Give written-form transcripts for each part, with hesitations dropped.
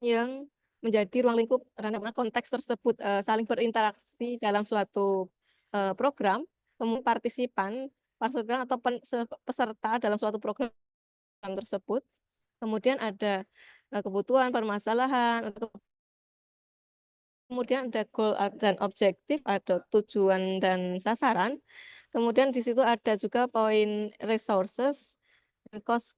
yang menjadi ruang lingkup karena konteks tersebut saling berinteraksi dalam suatu program, kemudian partisipan atau peserta dalam suatu program tersebut, kemudian ada kebutuhan, permasalahan, kemudian ada goal dan objektif, ada tujuan dan sasaran, kemudian di situ ada juga poin resources, cost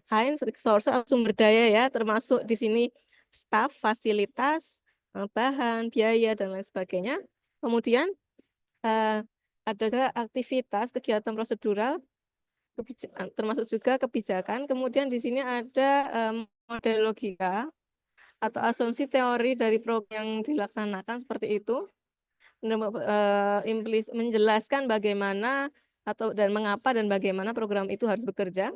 kinds, resources atau sumber daya ya, termasuk di sini staf, fasilitas, bahan, biaya, dan lain sebagainya. Kemudian, eee, ada juga aktivitas, kegiatan prosedural, termasuk juga kebijakan. Kemudian di sini ada, model logika atau asumsi teori dari program yang dilaksanakan seperti itu. Menjelaskan bagaimana dan mengapa dan bagaimana program itu harus bekerja.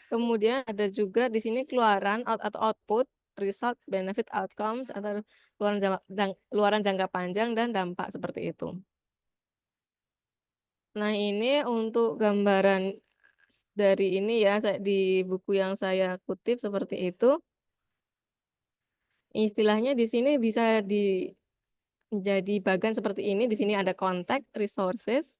Kemudian ada juga di sini keluaran atau output, result, benefit, outcomes, atau luaran jangka panjang dan dampak seperti itu. Nah, ini untuk gambaran dari ini ya, di buku yang saya kutip seperti itu. Istilahnya di sini bisa jadi bagan seperti ini, di sini ada konteks, resources,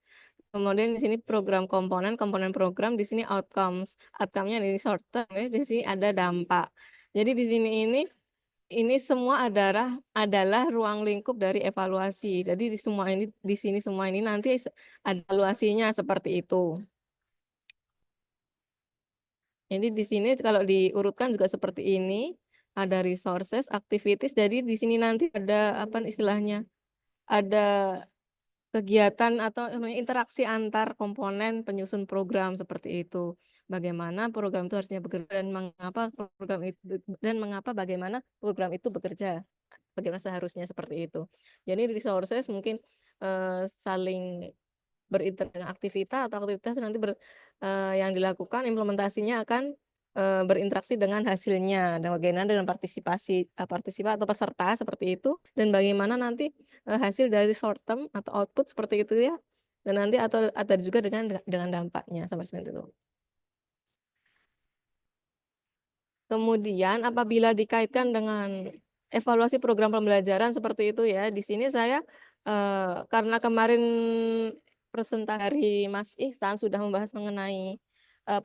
kemudian di sini program komponen, komponen program, di sini outcomes. Outcome-nya di short term ya, di sini ada dampak. Jadi di sini ini semua adalah ruang lingkup dari evaluasi. Jadi di sini semua ini nanti ada evaluasinya seperti itu. Jadi di sini kalau diurutkan juga seperti ini, ada resources, activities, jadi di sini nanti ada apa istilahnya, ada kegiatan atau interaksi antar komponen penyusun program seperti itu. Bagaimana program itu harusnya bekerja dan mengapa bagaimana program itu bekerja, bagaimana seharusnya seperti itu. Jadi resources mungkin, saling dengan aktivitas atau aktivitas nanti yang dilakukan implementasinya akan, berinteraksi dengan hasilnya dan bagaimana dengan partisipa atau peserta seperti itu, dan bagaimana nanti, hasil dari short term atau output seperti itu ya, dan nanti atau ada juga dengan dampaknya sampai seperti itu. Kemudian apabila dikaitkan dengan evaluasi program pembelajaran seperti itu ya, di sini saya, karena kemarin presentasi dari Mas Ihsan sudah membahas mengenai,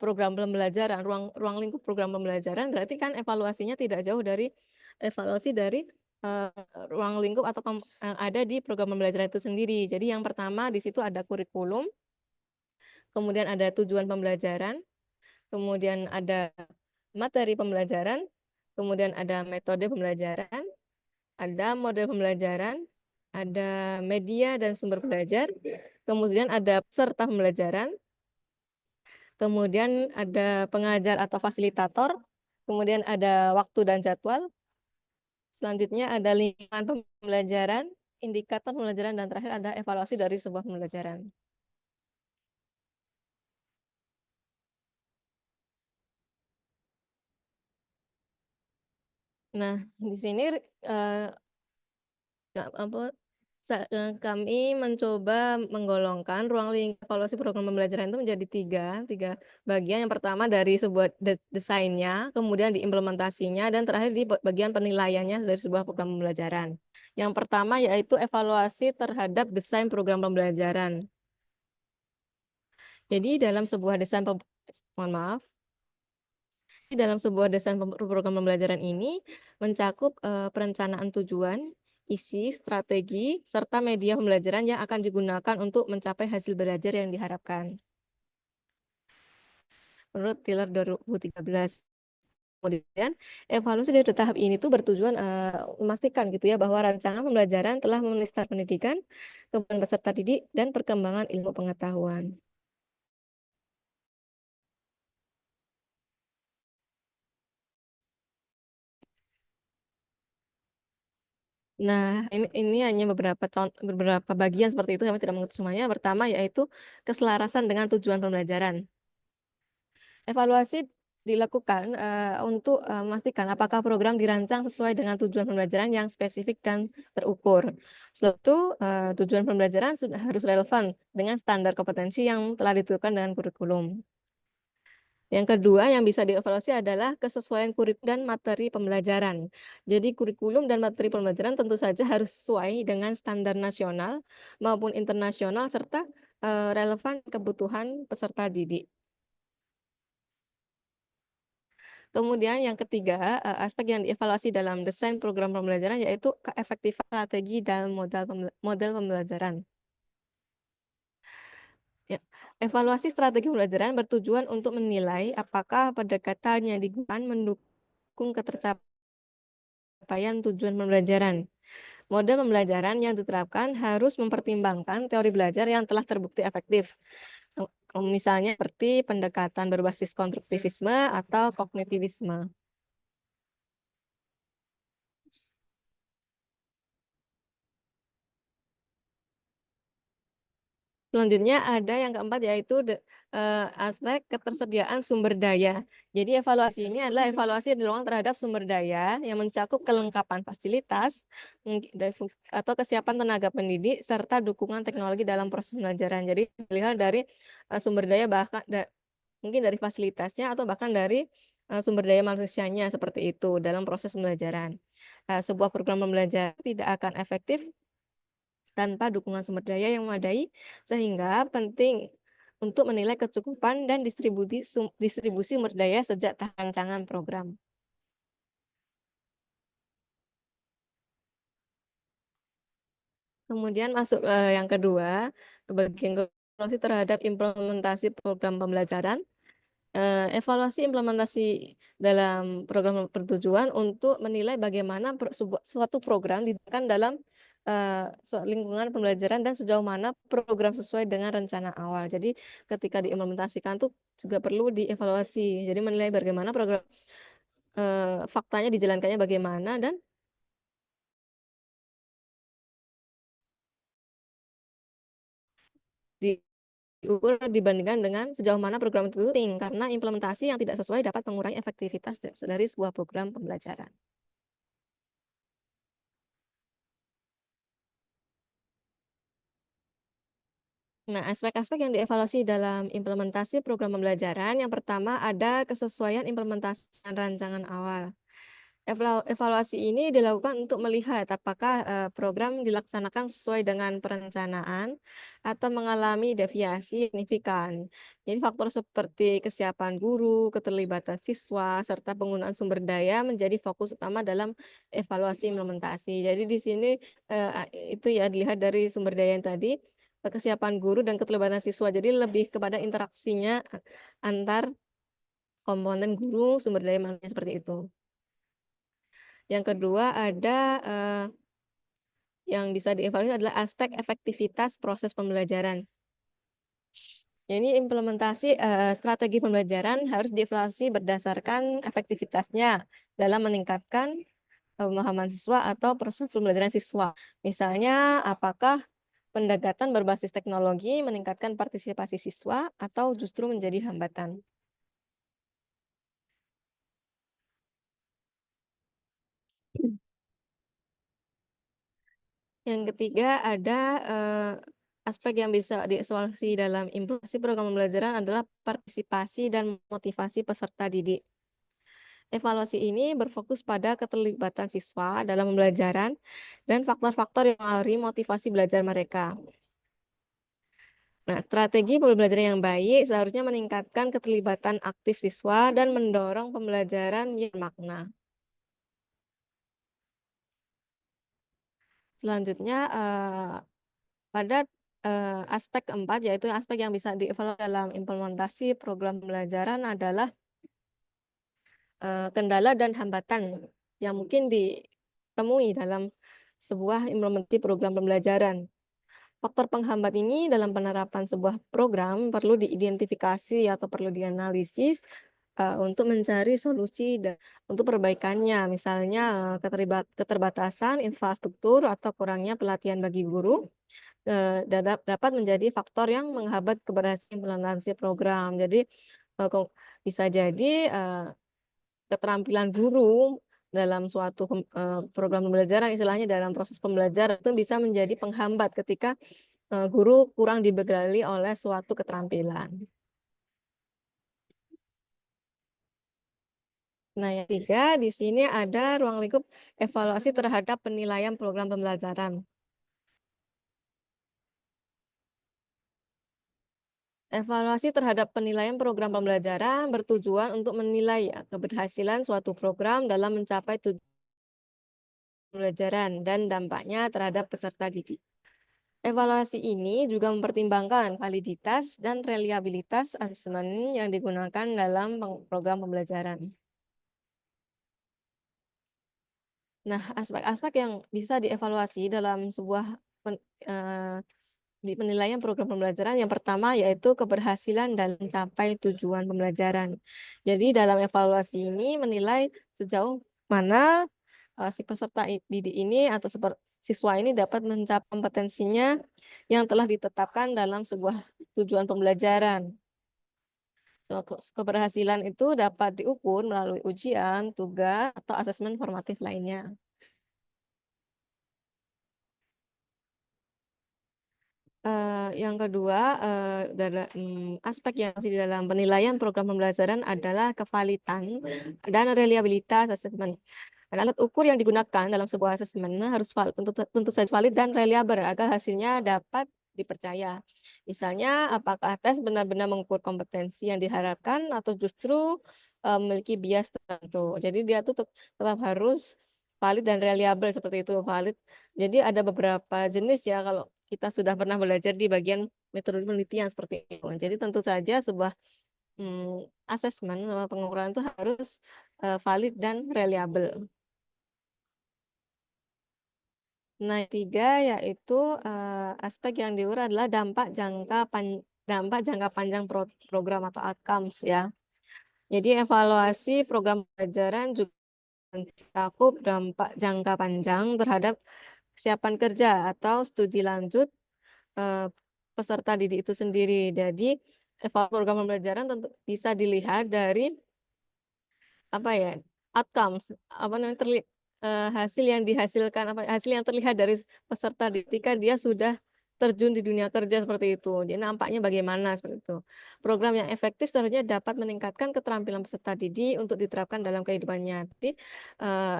program pembelajaran, ruang ruang lingkup program pembelajaran, berarti kan evaluasinya tidak jauh dari evaluasi dari, eee, ruang lingkup atau yang ada di program pembelajaran itu sendiri. Jadi yang pertama di situ ada kurikulum, kemudian ada tujuan pembelajaran, kemudian ada materi pembelajaran, kemudian ada metode pembelajaran, ada model pembelajaran, ada media dan sumber belajar, kemudian ada peserta pembelajaran, kemudian ada pengajar atau fasilitator, kemudian ada waktu dan jadwal, selanjutnya ada lingkungan pembelajaran, indikator pembelajaran, dan terakhir ada evaluasi dari sebuah pembelajaran. Nah, di sini, eee apa, kami mencoba menggolongkan ruang lingkup evaluasi program pembelajaran itu menjadi tiga bagian. Yang pertama dari sebuah desainnya, kemudian diimplementasinya, dan terakhir di bagian penilaiannya dari sebuah program pembelajaran. Yang pertama yaitu evaluasi terhadap desain program pembelajaran. Jadi mohon maaf. Di dalam sebuah desain program pembelajaran ini mencakup, perencanaan tujuan, isi, strategi, serta media pembelajaran yang akan digunakan untuk mencapai hasil belajar yang diharapkan. Menurut Tiller 2013. Kemudian evaluasi dari tahap ini tuh bertujuan, memastikan gitu ya bahwa rancangan pembelajaran telah memenuhi standar pendidikan, kebutuhan peserta didik, dan perkembangan ilmu pengetahuan. Nah, ini hanya beberapa bagian seperti itu, kami tidak mengerti semuanya. Pertama yaitu keselarasan dengan tujuan pembelajaran. Evaluasi dilakukan, untuk, memastikan apakah program dirancang sesuai dengan tujuan pembelajaran yang spesifik dan terukur. Setelah itu, tujuan pembelajaran sudah harus relevan dengan standar kompetensi yang telah ditentukan dengan kurikulum. Yang kedua yang bisa dievaluasi adalah kesesuaian kurikulum dan materi pembelajaran. Jadi kurikulum dan materi pembelajaran tentu saja harus sesuai dengan standar nasional maupun internasional serta relevan kebutuhan peserta didik. Kemudian yang ketiga, aspek yang dievaluasi dalam desain program pembelajaran yaitu keefektifan strategi dan model pembelajaran. Ya, evaluasi strategi pembelajaran bertujuan untuk menilai apakah pendekatan yang digunakan mendukung ketercapaian tujuan pembelajaran. Model pembelajaran yang diterapkan harus mempertimbangkan teori belajar yang telah terbukti efektif. Misalnya seperti pendekatan berbasis konstruktivisme atau kognitivisme. Selanjutnya ada yang keempat yaitu aspek ketersediaan sumber daya. Jadi evaluasi ini adalah evaluasi yang dilakukan terhadap sumber daya yang mencakup kelengkapan fasilitas atau kesiapan tenaga pendidik serta dukungan teknologi dalam proses pembelajaran. Jadi dilihat dari sumber daya bahkan mungkin dari fasilitasnya atau bahkan dari sumber daya manusianya seperti itu dalam proses pembelajaran. Sebuah program pembelajaran tidak akan efektif tanpa dukungan sumber daya yang memadai, sehingga penting untuk menilai kecukupan dan distribusi sumber daya sejak rancangan program. Kemudian masuk yang kedua, bagian evaluasi terhadap implementasi program pembelajaran. Evaluasi implementasi dalam program bertujuan untuk menilai bagaimana suatu program diterapkan dalam lingkungan pembelajaran dan sejauh mana program sesuai dengan rencana awal. Jadi ketika diimplementasikan tuh juga perlu dievaluasi. Jadi menilai bagaimana program faktanya dijalankannya bagaimana dan diukur dibandingkan dengan sejauh mana program itu penting karena implementasi yang tidak sesuai dapat mengurangi efektivitas dari sebuah program pembelajaran. Nah, aspek-aspek yang dievaluasi dalam implementasi program pembelajaran, yang pertama ada kesesuaian implementasi rancangan awal. Evaluasi ini dilakukan untuk melihat apakah program dilaksanakan sesuai dengan perencanaan atau mengalami deviasi signifikan. Jadi faktor seperti kesiapan guru, keterlibatan siswa, serta penggunaan sumber daya menjadi fokus utama dalam evaluasi implementasi. Jadi di sini itu ya dilihat dari sumber daya yang tadi, kesiapan guru dan keterlibatan siswa. Jadi lebih kepada interaksinya antar komponen guru, sumber daya manusia seperti itu. Yang kedua ada yang bisa dievaluasi adalah aspek efektivitas proses pembelajaran. Ini implementasi strategi pembelajaran harus dievaluasi berdasarkan efektivitasnya dalam meningkatkan pemahaman siswa atau proses pembelajaran siswa. Misalnya, apakah pendekatan berbasis teknologi meningkatkan partisipasi siswa atau justru menjadi hambatan. Yang ketiga ada aspek yang bisa dievaluasi dalam implementasi program pembelajaran adalah partisipasi dan motivasi peserta didik. Evaluasi ini berfokus pada keterlibatan siswa dalam pembelajaran dan faktor-faktor yang mempengaruhi motivasi belajar mereka. Nah, strategi pembelajaran yang baik seharusnya meningkatkan keterlibatan aktif siswa dan mendorong pembelajaran yang makna. Selanjutnya, pada aspek keempat, yaitu aspek yang bisa dievaluasi dalam implementasi program pembelajaran adalah kendala dan hambatan yang mungkin ditemui dalam sebuah implementasi program pembelajaran. Faktor penghambat ini dalam penerapan sebuah program perlu diidentifikasi atau perlu dianalisis untuk mencari solusi dan untuk perbaikannya. Misalnya keterbatasan infrastruktur atau kurangnya pelatihan bagi guru dapat menjadi faktor yang menghambat keberhasilan implementasi program. Jadi bisa jadi keterampilan guru dalam suatu program pembelajaran, istilahnya dalam proses pembelajaran itu bisa menjadi penghambat ketika guru kurang dibekali oleh suatu keterampilan. Nah, yang ketiga, di sini ada ruang lingkup evaluasi terhadap penilaian program pembelajaran. Evaluasi terhadap penilaian program pembelajaran bertujuan untuk menilai ya, keberhasilan suatu program dalam mencapai tujuan pembelajaran dan dampaknya terhadap peserta didik. Evaluasi ini juga mempertimbangkan validitas dan reliabilitas asesmen yang digunakan dalam program pembelajaran. Nah, aspek-aspek yang bisa dievaluasi dalam sebuah eh, di penilaian program pembelajaran yang pertama yaitu keberhasilan dalam mencapai tujuan pembelajaran. Jadi dalam evaluasi ini menilai sejauh mana si peserta didik ini atau siswa ini dapat mencapai kompetensinya yang telah ditetapkan dalam sebuah tujuan pembelajaran. Keberhasilan itu dapat diukur melalui ujian, tugas, atau asesmen formatif lainnya. Yang kedua, aspek yang di dalam penilaian program pembelajaran adalah kevalitan dan reliabilitas asesmen. Dan alat ukur yang digunakan dalam sebuah asesmen harus tentu saja valid dan reliable agar hasilnya dapat dipercaya. Misalnya, apakah tes benar-benar mengukur kompetensi yang diharapkan atau justru memiliki bias tertentu. Jadi dia tuh tetap harus valid dan reliable seperti itu. Valid. Jadi ada beberapa jenis ya kalau kita sudah pernah belajar di bagian metode penelitian seperti itu. Jadi tentu saja sebuah asesmen pengukuran itu harus valid dan reliable. Nah, yang tiga yaitu aspek yang diukur adalah dampak jangka panjang program atau outcomes ya. Jadi evaluasi program pelajaran juga mencakup dampak jangka panjang terhadap kesiapan kerja atau studi lanjut eh, peserta didik itu sendiri. Jadi evaluasi program pembelajaran tentu bisa dilihat dari apa ya, outcomes, apa namanya, hasil yang dihasilkan, hasil yang terlihat dari peserta ketika dia sudah terjun di dunia kerja seperti itu. Jadi nampaknya bagaimana seperti itu. Program yang efektif seharusnya dapat meningkatkan keterampilan peserta didik untuk diterapkan dalam kehidupannya. Jadi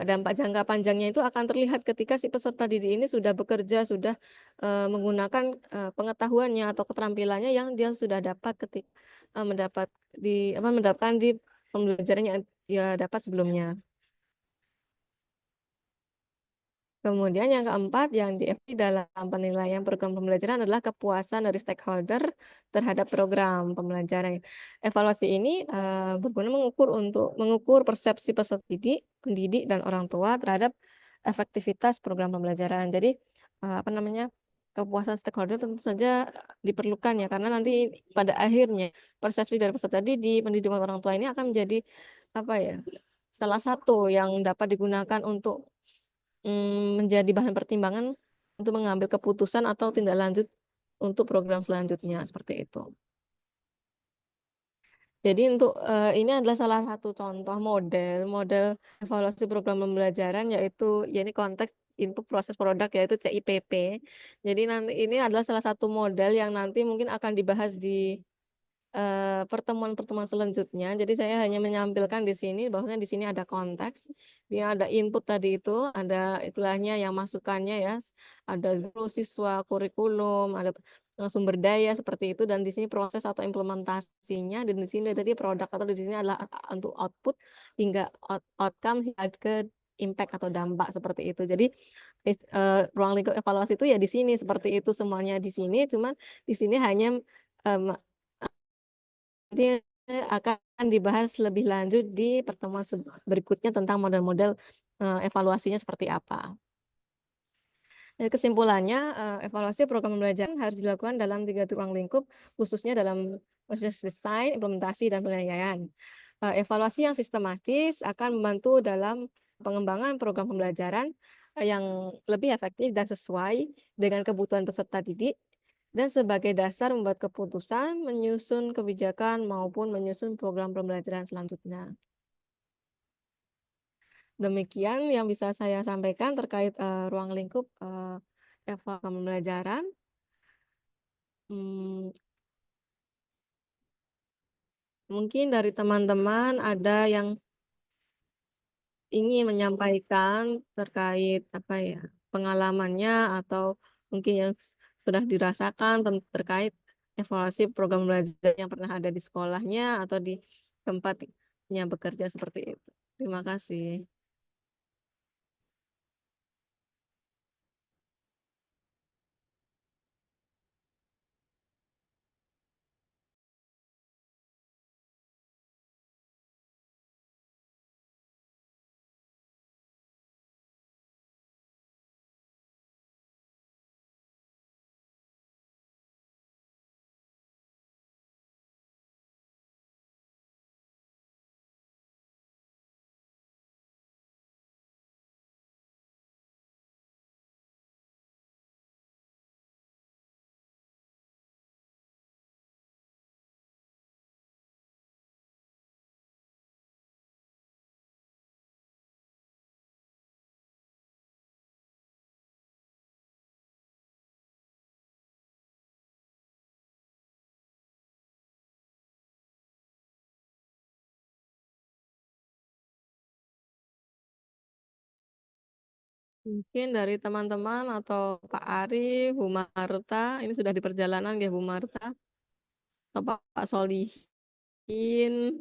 dampak jangka panjangnya itu akan terlihat ketika si peserta didik ini sudah bekerja, sudah menggunakan pengetahuannya atau keterampilannya yang dia sudah dapat ketika mendapatkan di pembelajaran yang dia dapat sebelumnya. Kemudian yang keempat yang dievaluasi dalam penilaian program pembelajaran adalah kepuasan dari stakeholder terhadap program pembelajaran. Evaluasi ini berguna mengukur persepsi peserta didik, pendidik, dan orang tua terhadap efektivitas program pembelajaran. Jadi apa namanya, kepuasan stakeholder tentu saja diperlukan ya karena nanti pada akhirnya persepsi dari peserta didik, pendidik, dan orang tua ini akan menjadi apa ya, salah satu yang dapat digunakan untuk menjadi bahan pertimbangan untuk mengambil keputusan atau tindak lanjut untuk program selanjutnya, seperti itu. Jadi untuk ini adalah salah satu contoh model evaluasi program pembelajaran yaitu ya ini konteks input proses produk yaitu CIPP. Jadi nanti ini adalah salah satu model yang nanti mungkin akan dibahas di pertemuan-pertemuan selanjutnya. Jadi saya hanya menyampilkan di sini bahwasanya di sini ada konteks, dia ada input tadi itu, ada istilahnya yang masukannya ya, ada guru, siswa, kurikulum, ada sumber daya seperti itu dan di sini proses atau implementasinya dan di sini tadi produk atau di sini adalah untuk output hingga outcome hingga ke impact atau dampak seperti itu. Jadi ruang lingkup evaluasi itu ya di sini seperti itu semuanya di sini, cuman di sini hanya nanti akan dibahas lebih lanjut di pertemuan berikutnya tentang model-model evaluasinya seperti apa. Kesimpulannya, evaluasi program pembelajaran harus dilakukan dalam 3 ruang lingkup, khususnya dalam proses desain, implementasi, dan penilaian. Evaluasi yang sistematis akan membantu dalam pengembangan program pembelajaran yang lebih efektif dan sesuai dengan kebutuhan peserta didik, dan sebagai dasar membuat keputusan, menyusun kebijakan, maupun menyusun program pembelajaran selanjutnya. Demikian yang bisa saya sampaikan terkait ruang lingkup evaluasi pembelajaran. Hmm, Mungkin dari teman-teman ada yang ingin menyampaikan terkait apa ya, pengalamannya atau mungkin yang sudah dirasakan terkait evaluasi program belajar yang pernah ada di sekolahnya atau di tempatnya bekerja seperti itu. Terima kasih. Mungkin dari teman-teman atau Pak Arif, Bu Marta, ini sudah di perjalanan ya Bu Marta, atau Pak Solihin,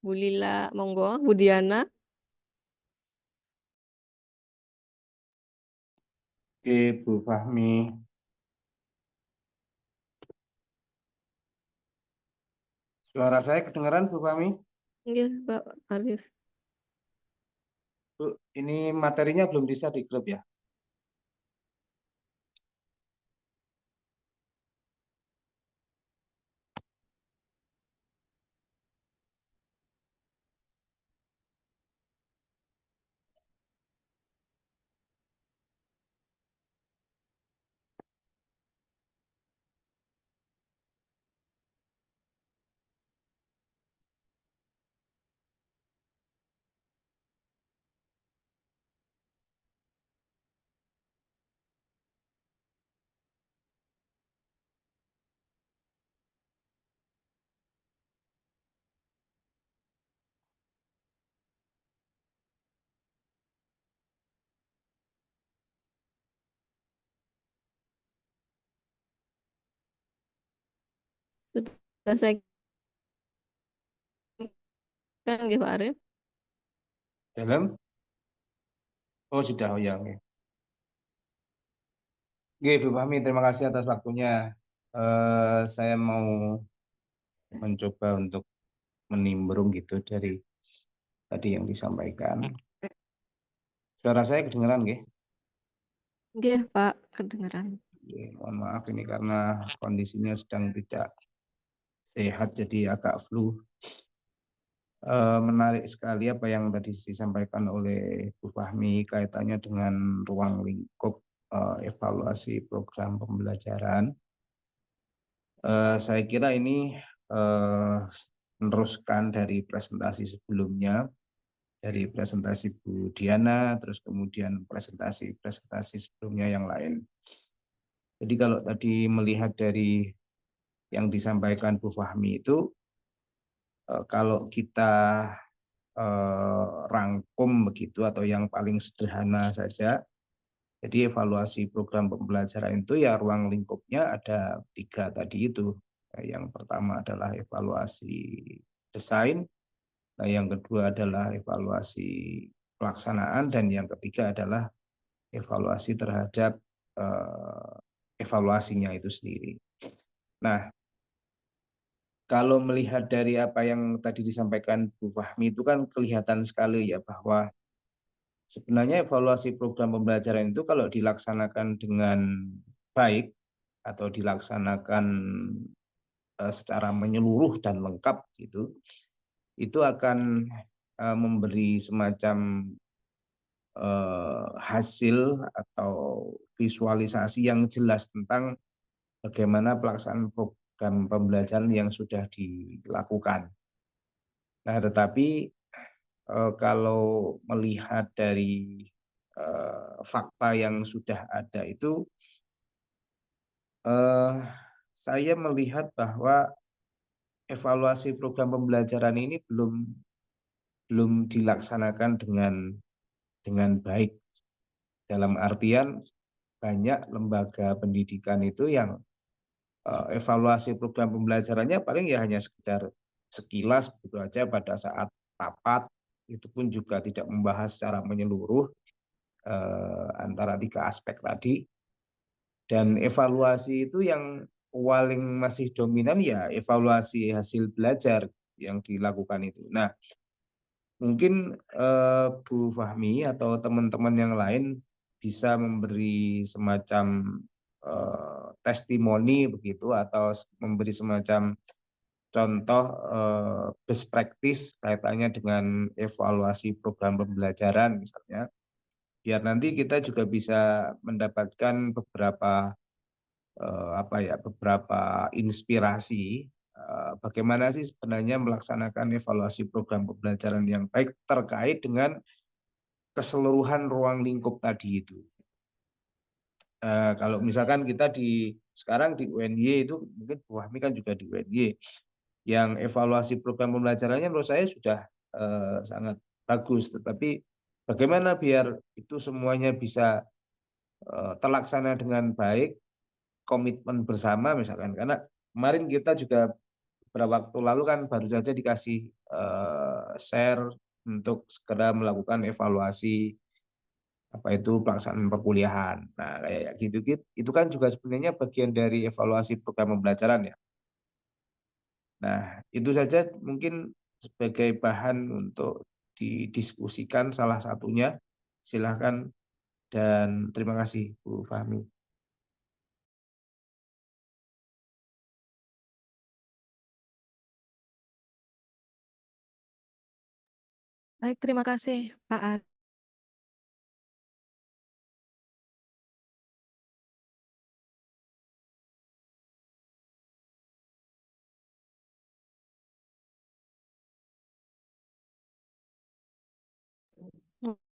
Bu Lila, monggo, Bu Diana. Oke, Bu Fahmi. Suara saya kedengaran, Bu Fahmi? Iya, Pak Arif. Bu, ini materinya belum bisa di grup ya? Sudah saya kan ya Pak Arif. Dalam? Oh, sudah. Oh ya, oke. Oke, Bu Fahmi, terima kasih atas waktunya. Saya mau mencoba untuk menimbrung gitu dari tadi yang disampaikan. Suara saya kedengaran, nggih? Iya Pak, kedengaran. Oke, mohon maaf ini karena kondisinya sedang tidak sehat, jadi agak flu. Menarik sekali apa yang tadi disampaikan oleh Bu Fahmi kaitannya dengan ruang lingkup evaluasi program pembelajaran. Saya kira ini meneruskan dari presentasi sebelumnya, dari presentasi Bu Diana, terus kemudian presentasi sebelumnya yang lain. Jadi kalau tadi melihat dari yang disampaikan Bu Fahmi itu, kalau kita rangkum begitu atau yang paling sederhana saja. Jadi evaluasi program pembelajaran itu ya ruang lingkupnya ada 3 tadi itu. Yang pertama adalah evaluasi desain, nah yang kedua adalah evaluasi pelaksanaan, dan yang ketiga adalah evaluasi terhadap eh, evaluasinya itu sendiri. Nah, kalau melihat dari apa yang tadi disampaikan Bu Fahmi itu kan kelihatan sekali ya bahwa sebenarnya evaluasi program pembelajaran itu kalau dilaksanakan dengan baik atau dilaksanakan secara menyeluruh dan lengkap gitu, itu akan memberi semacam hasil atau visualisasi yang jelas tentang bagaimana pelaksanaan program pembelajaran yang sudah dilakukan. Nah, tetapi kalau melihat dari fakta yang sudah ada itu, eh, saya melihat bahwa evaluasi program pembelajaran ini belum belum dilaksanakan dengan baik. Dalam artian banyak lembaga pendidikan itu yang evaluasi program pembelajarannya paling ya hanya sekedar sekilas begitu aja pada saat rapat, itu pun juga tidak membahas secara menyeluruh antara tiga aspek tadi. Dan evaluasi itu yang paling masih dominan ya evaluasi hasil belajar yang dilakukan itu. Nah, mungkin Bu Fahmi atau teman-teman yang lain bisa memberi semacam testimoni begitu atau memberi semacam contoh best practice kaitannya dengan evaluasi program pembelajaran misalnya, biar nanti kita juga bisa mendapatkan beberapa inspirasi bagaimana sih sebenarnya melaksanakan evaluasi program pembelajaran yang baik terkait dengan keseluruhan ruang lingkup tadi itu. Kalau misalkan kita sekarang di UNY itu mungkin Bu Fahmi kan juga di UNY yang evaluasi program pembelajarannya menurut saya sudah sangat bagus, tetapi bagaimana biar itu semuanya bisa terlaksana dengan baik, komitmen bersama misalkan, karena kemarin kita juga beberapa waktu lalu kan baru saja dikasih share untuk segera melakukan evaluasi apa itu pelaksanaan perkuliahan. Nah, kayak gitu-gitu itu kan juga sebenarnya bagian dari evaluasi program pembelajaran ya. Nah, itu saja mungkin sebagai bahan untuk didiskusikan salah satunya. Silahkan dan terima kasih Bu Fahmi. Baik, terima kasih Pak Ari.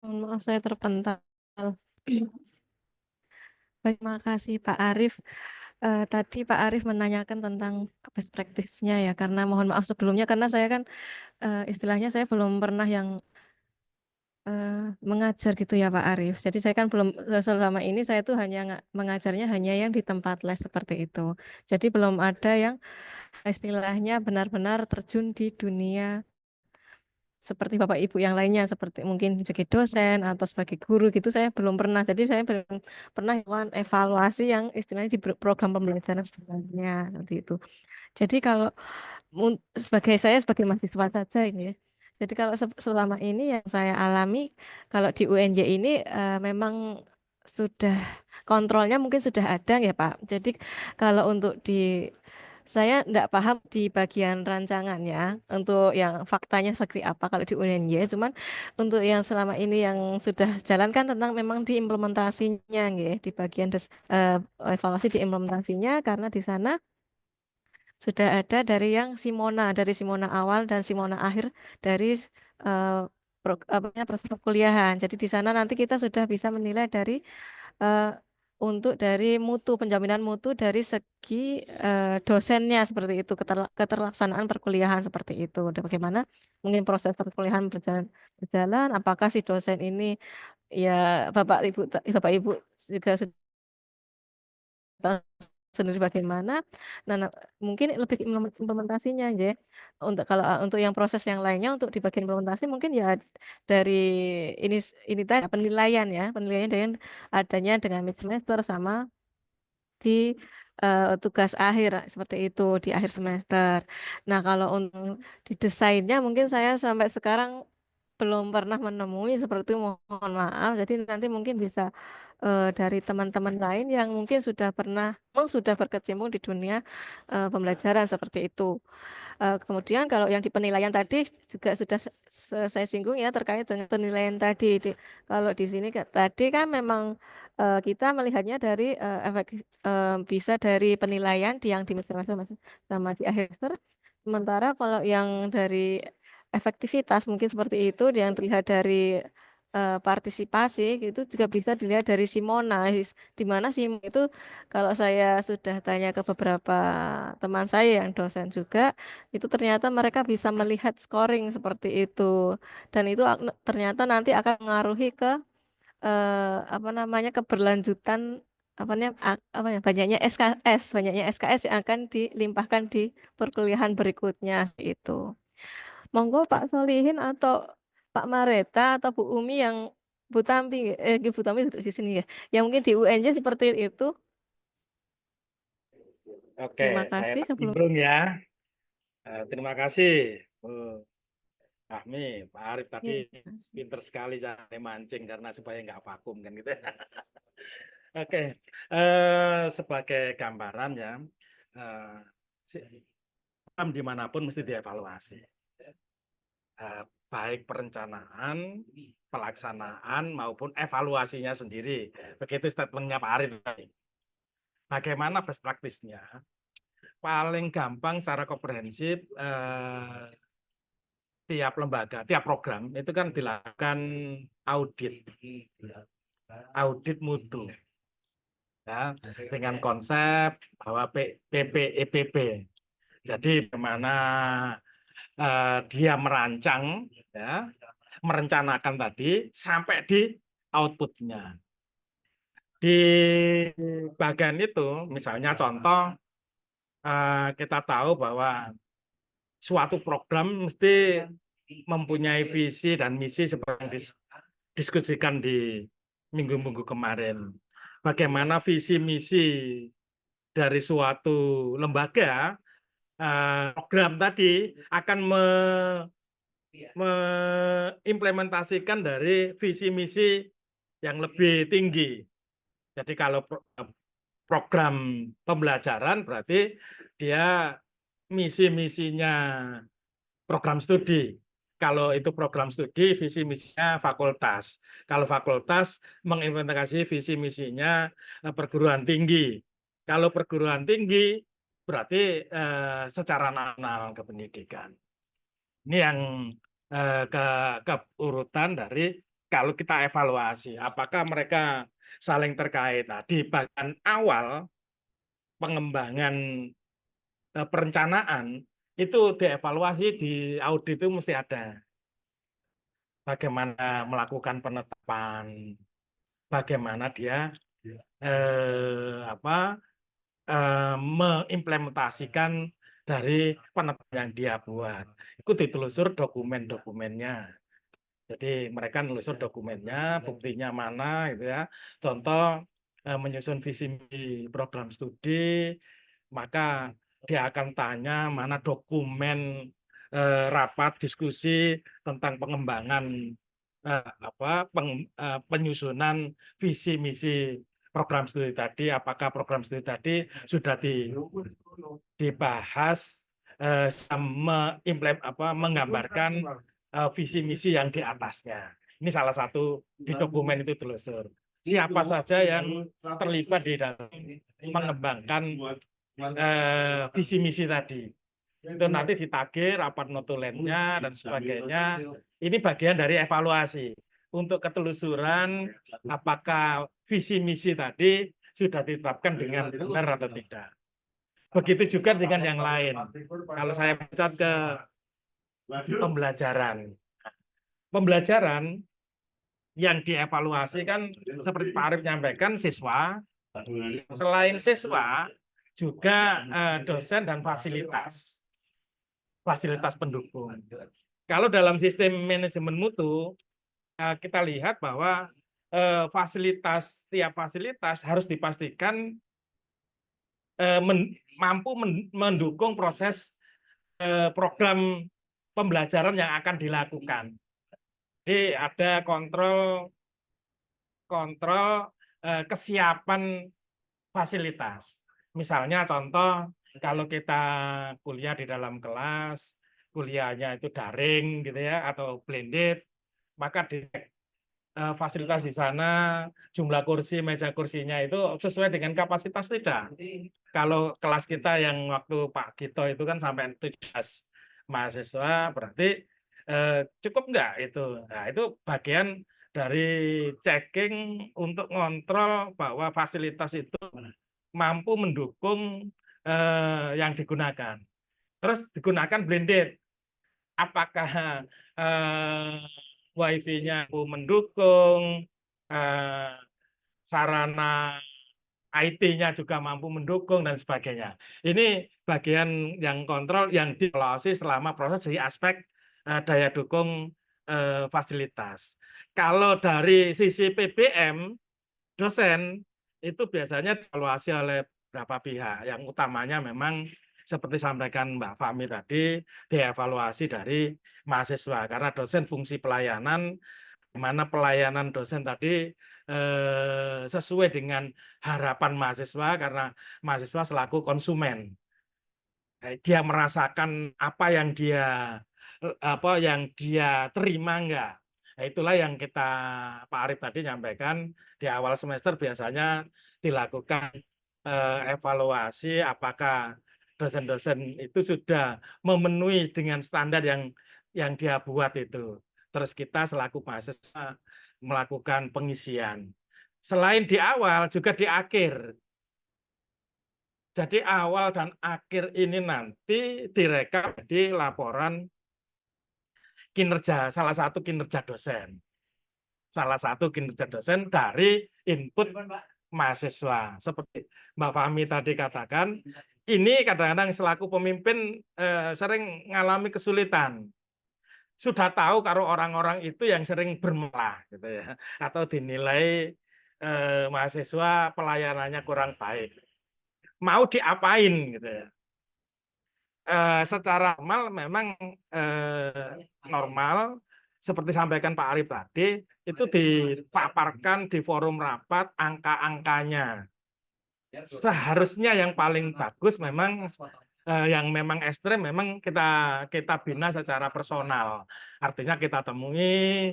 Mohon maaf saya terpental. Terima kasih Pak Arief. Tadi Pak Arief menanyakan tentang best practice-nya ya, karena mohon maaf sebelumnya karena saya kan istilahnya saya belum pernah yang mengajar gitu ya Pak Arief. Jadi saya kan belum selama ini saya tuh hanya mengajarnya hanya yang di tempat les seperti itu. Jadi belum ada yang istilahnya benar-benar terjun di dunia seperti Bapak Ibu yang lainnya, seperti mungkin sebagai dosen atau sebagai guru gitu, saya belum pernah. Jadi saya belum pernah melakukan evaluasi yang istilahnya di program pembelajaran sebenarnya seperti itu. Jadi kalau sebagai saya sebagai mahasiswa saja ini ya. Jadi kalau selama ini yang saya alami kalau di UNJ ini memang sudah kontrolnya mungkin sudah ada ya Pak. Jadi kalau untuk di saya tidak paham di bagian rancangannya untuk yang faktanya seperti apa kalau di UNY. Cuman untuk yang selama ini yang sudah jalankan tentang memang di implementasinya, nggih, di bagian evaluasi di implementasinya karena di sana sudah ada dari yang Simona, dari Simona awal dan Simona akhir dari eh, proses perkuliahan. Jadi di sana nanti kita sudah bisa menilai dari eh, untuk dari mutu penjaminan mutu dari segi dosennya seperti itu keterlaksanaan perkuliahan seperti itu. Dan bagaimana mungkin proses perkuliahan berjalan, apakah si dosen ini ya Bapak Ibu juga sudah tahu sendiri bagaimana. Nah, mungkin lebih ke implementasinya ya. Untuk kalau untuk yang proses yang lainnya untuk di bagian implementasi mungkin ya dari ini ini tadi penilaian ya, penilaian dengan adanya dengan mid semester sama di tugas akhir seperti itu di akhir semester. Nah, kalau untuk di desainnya mungkin saya sampai sekarang belum pernah menemui seperti itu, mohon maaf. Jadi nanti mungkin bisa dari teman-teman lain yang mungkin sudah pernah, memang sudah berkecimpung di dunia pembelajaran seperti itu. Kemudian kalau yang di penilaian tadi juga sudah saya singgung ya terkait dengan penilaian tadi. Kalau di sini tadi kan memang kita melihatnya dari bisa dari penilaian di yang di semester sama di akhir semester. Sementara kalau yang dari efektivitas mungkin seperti itu yang terlihat dari partisipasi itu juga bisa dilihat dari Simona, di mana Simona itu kalau saya sudah tanya ke beberapa teman saya yang dosen juga, itu ternyata mereka bisa melihat scoring seperti itu. Dan itu ternyata nanti akan mengaruhi ke apa namanya, keberlanjutan banyaknya SKS yang akan dilimpahkan di perkuliahan berikutnya seperti itu. Monggo Pak Solihin atau Pak Mareta atau Bu Umi yang Bu Tampi duduk di sini ya. Yang mungkin di UNJ seperti itu. Oke, Terima saya kasih sebelum. nimbrung ya. Terima kasih, Bu Fahmi, Pak Arif tadi Iya, terima kasih. pinter sekali cara mancing karena supaya nggak vakum kan gitu. Oke, sebagai gambaran ya, eh, program dimanapun mesti dievaluasi. Baik perencanaan, pelaksanaan maupun evaluasinya sendiri. Begitu statementnya Pak Arif tadi. Bagaimana best practice-nya? Paling gampang secara komprehensif tiap lembaga, tiap program itu kan dilakukan audit mutu ya, dengan konsep bahwa PPEPP. Jadi bagaimana dia merancang ya, merencanakan tadi sampai di outputnya. Di bagian itu misalnya contoh kita tahu bahwa suatu program mesti mempunyai visi dan misi seperti yang diskusikan di minggu-minggu kemarin. Bagaimana visi misi dari suatu lembaga program tadi akan mengimplementasikan dari visi misi yang lebih tinggi. Jadi kalau program pembelajaran berarti dia misi-misinya program studi. Kalau itu program studi, visi misinya fakultas. Kalau fakultas mengimplementasi visi misinya perguruan tinggi. Kalau perguruan tinggi berarti secara nasional kependidikan. Ini yang keurutan dari kalau kita evaluasi, apakah mereka saling terkait. Nah, di bagian awal pengembangan perencanaan itu dievaluasi di audit itu mesti ada. Bagaimana melakukan penetapan, bagaimana dia mengimplementasikan dari penetapan yang dia buat. Itu ditelusur dokumen-dokumennya. Jadi mereka nelusur dokumennya, buktinya mana gitu ya. Contoh menyusun visi program studi, maka dia akan tanya mana dokumen rapat diskusi tentang pengembangan penyusunan visi misi program studi tadi, apakah program studi tadi sudah dibahas menggambarkan visi misi yang di atasnya. Ini salah satu di dokumen itu telusur. Siapa saja yang terlibat di dalam mengembangkan visi misi tadi. Itu nanti ditagih rapat notulennya dan sebagainya. Ini bagian dari evaluasi untuk ketelusuran apakah visi misi tadi sudah ditetapkan dengan benar atau tidak. Begitu juga dengan yang lain. Kalau saya pencet ke pembelajaran. Pembelajaran yang dievaluasi kan seperti Pak Arif menyampaikan siswa. Selain siswa, juga dosen dan fasilitas pendukung. Kalau dalam sistem manajemen mutu, kita lihat bahwa tiap fasilitas harus dipastikan mampu mendukung proses program pembelajaran yang akan dilakukan. Jadi ada kontrol kesiapan fasilitas. Misalnya contoh kalau kita kuliah di dalam kelas, kuliahnya itu daring gitu ya atau blended, maka di fasilitas di sana, jumlah kursi, meja kursinya itu sesuai dengan kapasitas tidak. Kalau kelas kita yang waktu Pak Gito itu kan sampai 17 mahasiswa, berarti cukup enggak itu? Nah, itu bagian dari checking untuk ngontrol bahwa fasilitas itu mampu mendukung yang digunakan. Terus digunakan blended. Apakah wifi-nya mendukung, sarana IT-nya juga mampu mendukung dan sebagainya. Ini bagian yang kontrol yang dievaluasi selama proses di aspek daya dukung fasilitas. Kalau dari sisi PBM, dosen itu biasanya dievaluasi oleh beberapa pihak. Yang utamanya memang seperti sampaikan Mbak Fahmi tadi, dievaluasi dari mahasiswa. Karena dosen fungsi pelayanan, di mana pelayanan dosen tadi sesuai dengan harapan mahasiswa, karena mahasiswa selaku konsumen. Dia merasakan apa yang dia terima enggak. Nah, itulah yang kita Pak Arif tadi nyampaikan di awal semester biasanya dilakukan evaluasi apakah dosen-dosen itu sudah memenuhi dengan standar yang dia buat itu. Terus kita selaku mahasiswa melakukan pengisian. Selain di awal juga di akhir. Jadi awal dan akhir ini nanti direkam di laporan kinerja, salah satu kinerja dosen. Salah satu kinerja dosen dari input mahasiswa. Seperti Mbak Fahmi tadi katakan, ini kadang-kadang selaku pemimpin sering mengalami kesulitan. Sudah tahu kalau orang-orang itu yang sering bermalah gitu ya, atau dinilai mahasiswa pelayanannya kurang baik. Mau diapain gitu ya. Secara normal memang normal seperti sampaikan Pak Arif tadi itu dipaparkan di forum rapat angka-angkanya. Seharusnya yang paling bagus memang yang memang ekstrem memang kita bina secara personal. Artinya kita temui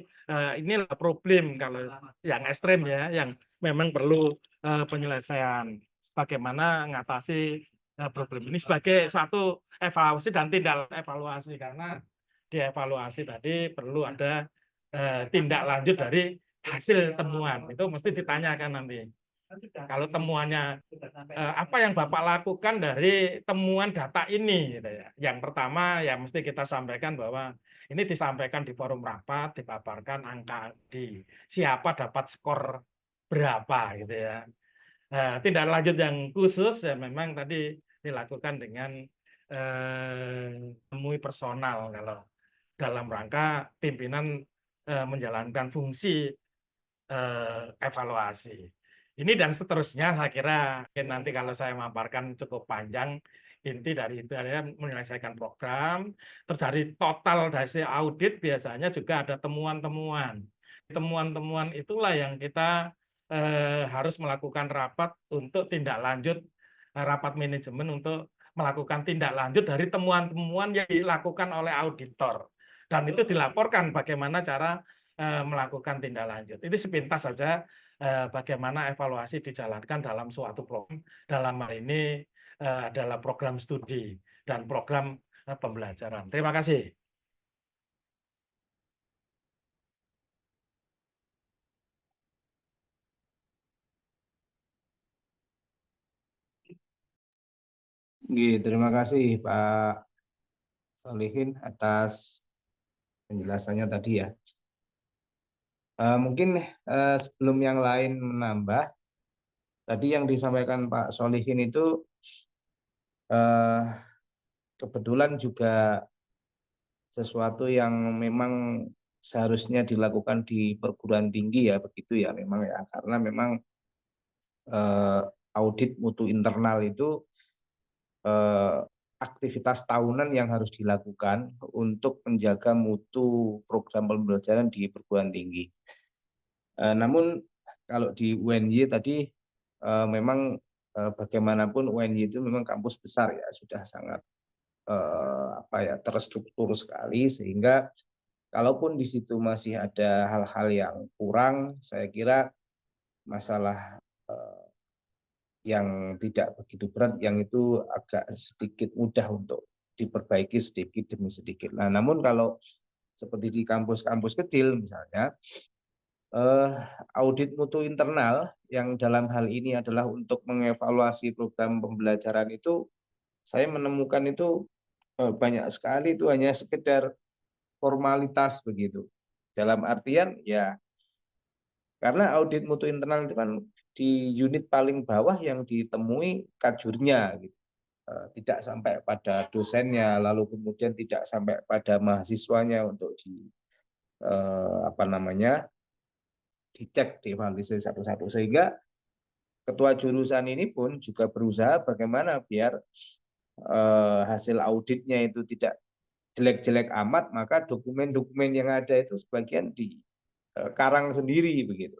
ini problem kalau yang ekstrem ya, yang memang perlu penyelesaian. Bagaimana mengatasi problem ini sebagai suatu evaluasi dan tindak evaluasi, karena di evaluasi tadi perlu ada tindak lanjut dari hasil temuan. Itu mesti ditanyakan nanti. Kalau temuannya apa yang Bapak lakukan dari temuan data ini gitu ya. Yang pertama ya mesti kita sampaikan bahwa ini disampaikan di forum rapat, dipaparkan angka di siapa dapat skor berapa gitu ya. Tindak lanjut yang khusus ya memang tadi dilakukan dengan temui personal kalau dalam rangka pimpinan menjalankan fungsi evaluasi. Ini dan seterusnya saya kira nanti kalau saya memaparkan cukup panjang, inti dari itu adalah menyelesaikan program, terus dari total dari audit biasanya juga ada temuan-temuan. Temuan-temuan itulah yang kita harus melakukan rapat untuk tindak lanjut, rapat manajemen untuk melakukan tindak lanjut dari temuan-temuan yang dilakukan oleh auditor. Dan itu dilaporkan bagaimana cara melakukan tindak lanjut. Ini sepintas saja bagaimana evaluasi dijalankan dalam suatu program. Dalam hal ini adalah program studi dan program pembelajaran. Terima kasih. Terima kasih Pak Solihin atas penjelasannya tadi ya. Mungkin sebelum yang lain menambah, tadi yang disampaikan Pak Solihin itu kebetulan juga sesuatu yang memang seharusnya dilakukan di perguruan tinggi ya, begitu ya memang ya, karena memang audit mutu internal itu aktivitas tahunan yang harus dilakukan untuk menjaga mutu program pembelajaran di perguruan tinggi. Namun kalau di UNY tadi memang bagaimanapun UNY itu memang kampus besar ya, sudah sangat terstruktur sekali, sehingga kalaupun di situ masih ada hal-hal yang kurang, saya kira masalah yang tidak begitu berat, yang itu agak sedikit mudah untuk diperbaiki sedikit demi sedikit. Nah, namun kalau seperti di kampus-kampus kecil misalnya, eh, audit mutu internal yang dalam hal ini adalah untuk mengevaluasi program pembelajaran itu, saya menemukan itu banyak sekali itu hanya sekedar formalitas begitu. Dalam artian ya, karena audit mutu internal itu kan di unit paling bawah yang ditemui kajurnya gitu. Tidak sampai pada dosennya, lalu kemudian tidak sampai pada mahasiswanya untuk apa namanya, dicek, dievaluasi satu-satu, sehingga ketua jurusan ini pun juga berusaha bagaimana biar hasil auditnya itu tidak jelek-jelek amat, maka dokumen-dokumen yang ada itu sebagian di karang sendiri begitu.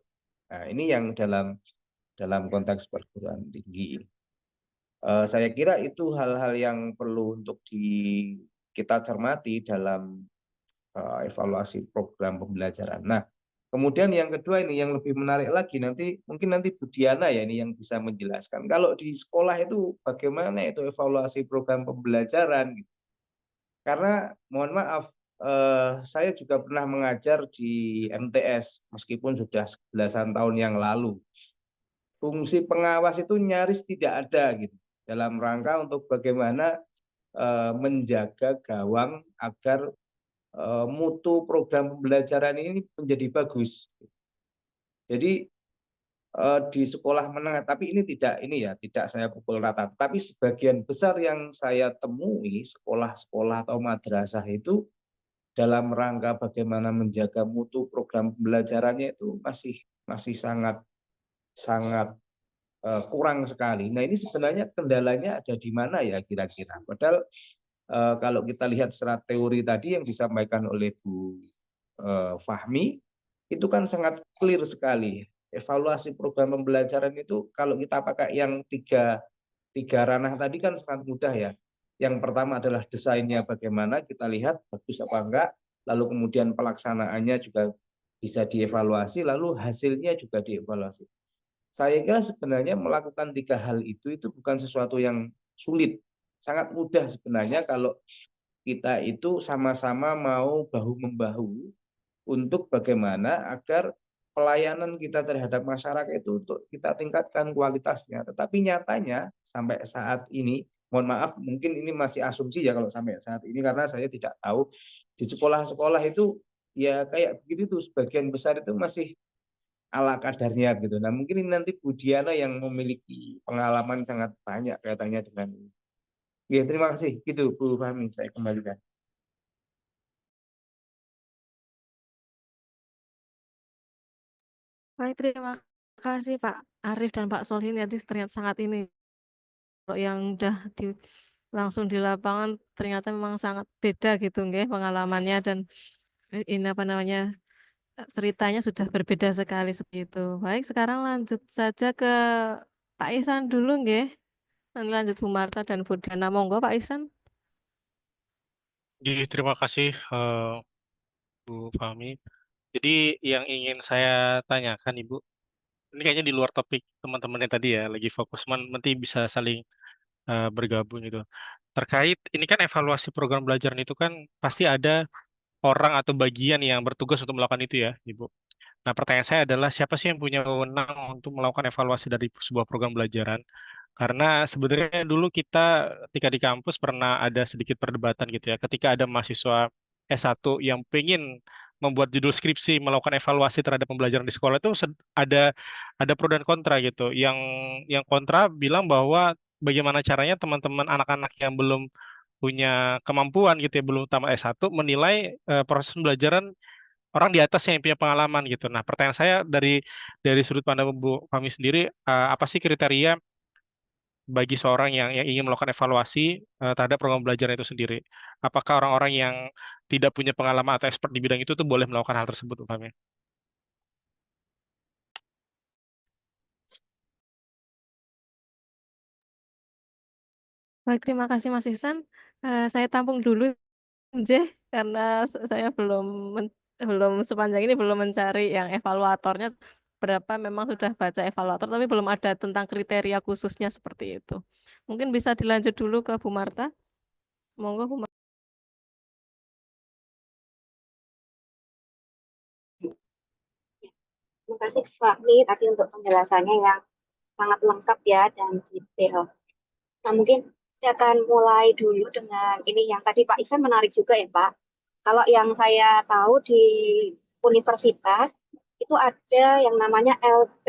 Nah, ini yang dalam konteks perguruan tinggi. Saya kira itu hal-hal yang perlu untuk kita cermati dalam evaluasi program pembelajaran. Nah, kemudian yang kedua ini yang lebih menarik lagi, mungkin nanti Bu Diana ya ini yang bisa menjelaskan. Kalau di sekolah itu bagaimana itu evaluasi program pembelajaran? Karena mohon maaf, saya juga pernah mengajar di MTS meskipun sudah belasan tahun yang lalu. Fungsi pengawas itu nyaris tidak ada gitu dalam rangka untuk bagaimana menjaga gawang agar mutu program pembelajaran ini menjadi bagus. Jadi di sekolah menengah, tapi ini tidak saya pukul rata. Tapi sebagian besar yang saya temui sekolah-sekolah atau madrasah itu dalam rangka bagaimana menjaga mutu program pembelajarannya itu masih sangat sangat kurang sekali. Nah, ini sebenarnya kendalanya ada di mana ya kira-kira? Padahal kalau kita lihat secara teori tadi yang disampaikan oleh Bu Fahmi, itu kan sangat clear sekali. Evaluasi program pembelajaran itu kalau kita pakai yang tiga ranah tadi kan sangat mudah ya. Yang pertama adalah desainnya bagaimana, kita lihat bagus apa enggak, lalu kemudian pelaksanaannya juga bisa dievaluasi, lalu hasilnya juga dievaluasi. Saya kira sebenarnya melakukan tiga hal itu bukan sesuatu yang sulit. Sangat mudah sebenarnya kalau kita itu sama-sama mau bahu-membahu untuk bagaimana agar pelayanan kita terhadap masyarakat itu untuk kita tingkatkan kualitasnya. Tetapi nyatanya sampai saat ini, mohon maaf mungkin ini masih asumsi ya kalau sampai saat ini karena saya tidak tahu di sekolah-sekolah itu ya kayak begitu tuh sebagian besar itu masih ala kadarnya gitu. Nah, mungkin ini nanti Bu Diana yang memiliki pengalaman sangat banyak kaitannya dengan ini. Ya, terima kasih. Gitu Bu Fahmi, saya kembalikan. Baik, terima kasih Pak Arif dan Pak Solihin, tadi ternyata sangat ini, kalau yang udah langsung di lapangan ternyata memang sangat beda gitu nggih pengalamannya dan, ini apa namanya, ceritanya sudah berbeda sekali seperti itu. Baik, sekarang lanjut saja ke Pak Ihsan dulu nggih, nanti lanjut Bu Marta dan Bu Diana. Monggo Pak Ihsan. Jadi terima kasih Bu Fahmi. Jadi yang ingin saya tanyakan Ibu, ini kayaknya di luar topik teman-temannya tadi ya, lagi fokus, nanti bisa saling bergabung gitu. Terkait ini kan evaluasi program belajar itu kan pasti ada orang atau bagian yang bertugas untuk melakukan itu ya, Ibu. Nah, pertanyaan saya adalah siapa sih yang punya wewenang untuk melakukan evaluasi dari sebuah program belajaran? Karena sebenarnya dulu kita ketika di kampus pernah ada sedikit perdebatan gitu ya, ketika ada mahasiswa S1 yang pengen membuat judul skripsi melakukan evaluasi terhadap pembelajaran di sekolah itu ada pro dan kontra gitu. Yang kontra bilang bahwa bagaimana caranya teman-teman anak-anak yang belum punya kemampuan gitu ya, belum tamat S1 menilai proses pembelajaran orang di atas yang punya pengalaman gitu. Nah, pertanyaan saya dari sudut pandang Bu Fahmi sendiri, apa sih kriteria bagi seorang yang ingin melakukan evaluasi terhadap program belajar itu sendiri? Apakah orang-orang yang tidak punya pengalaman atau expert di bidang itu tuh boleh melakukan hal tersebut, Bu Fahmi? Baik, terima kasih Mas Ihsan. Saya tampung dulu nggih, karena saya belum sepanjang ini belum mencari yang evaluatornya, berapa memang sudah baca evaluator, tapi belum ada tentang kriteria khususnya seperti itu. Mungkin bisa dilanjut dulu ke Bu Marta. Monggo Bu Marta. kasih Fahmi tadi untuk penjelasannya yang sangat lengkap ya dan detail. Nah, mungkin saya akan mulai dulu dengan ini yang tadi Pak Ihsan menarik juga ya Pak. Kalau yang saya tahu di universitas itu ada yang namanya LP,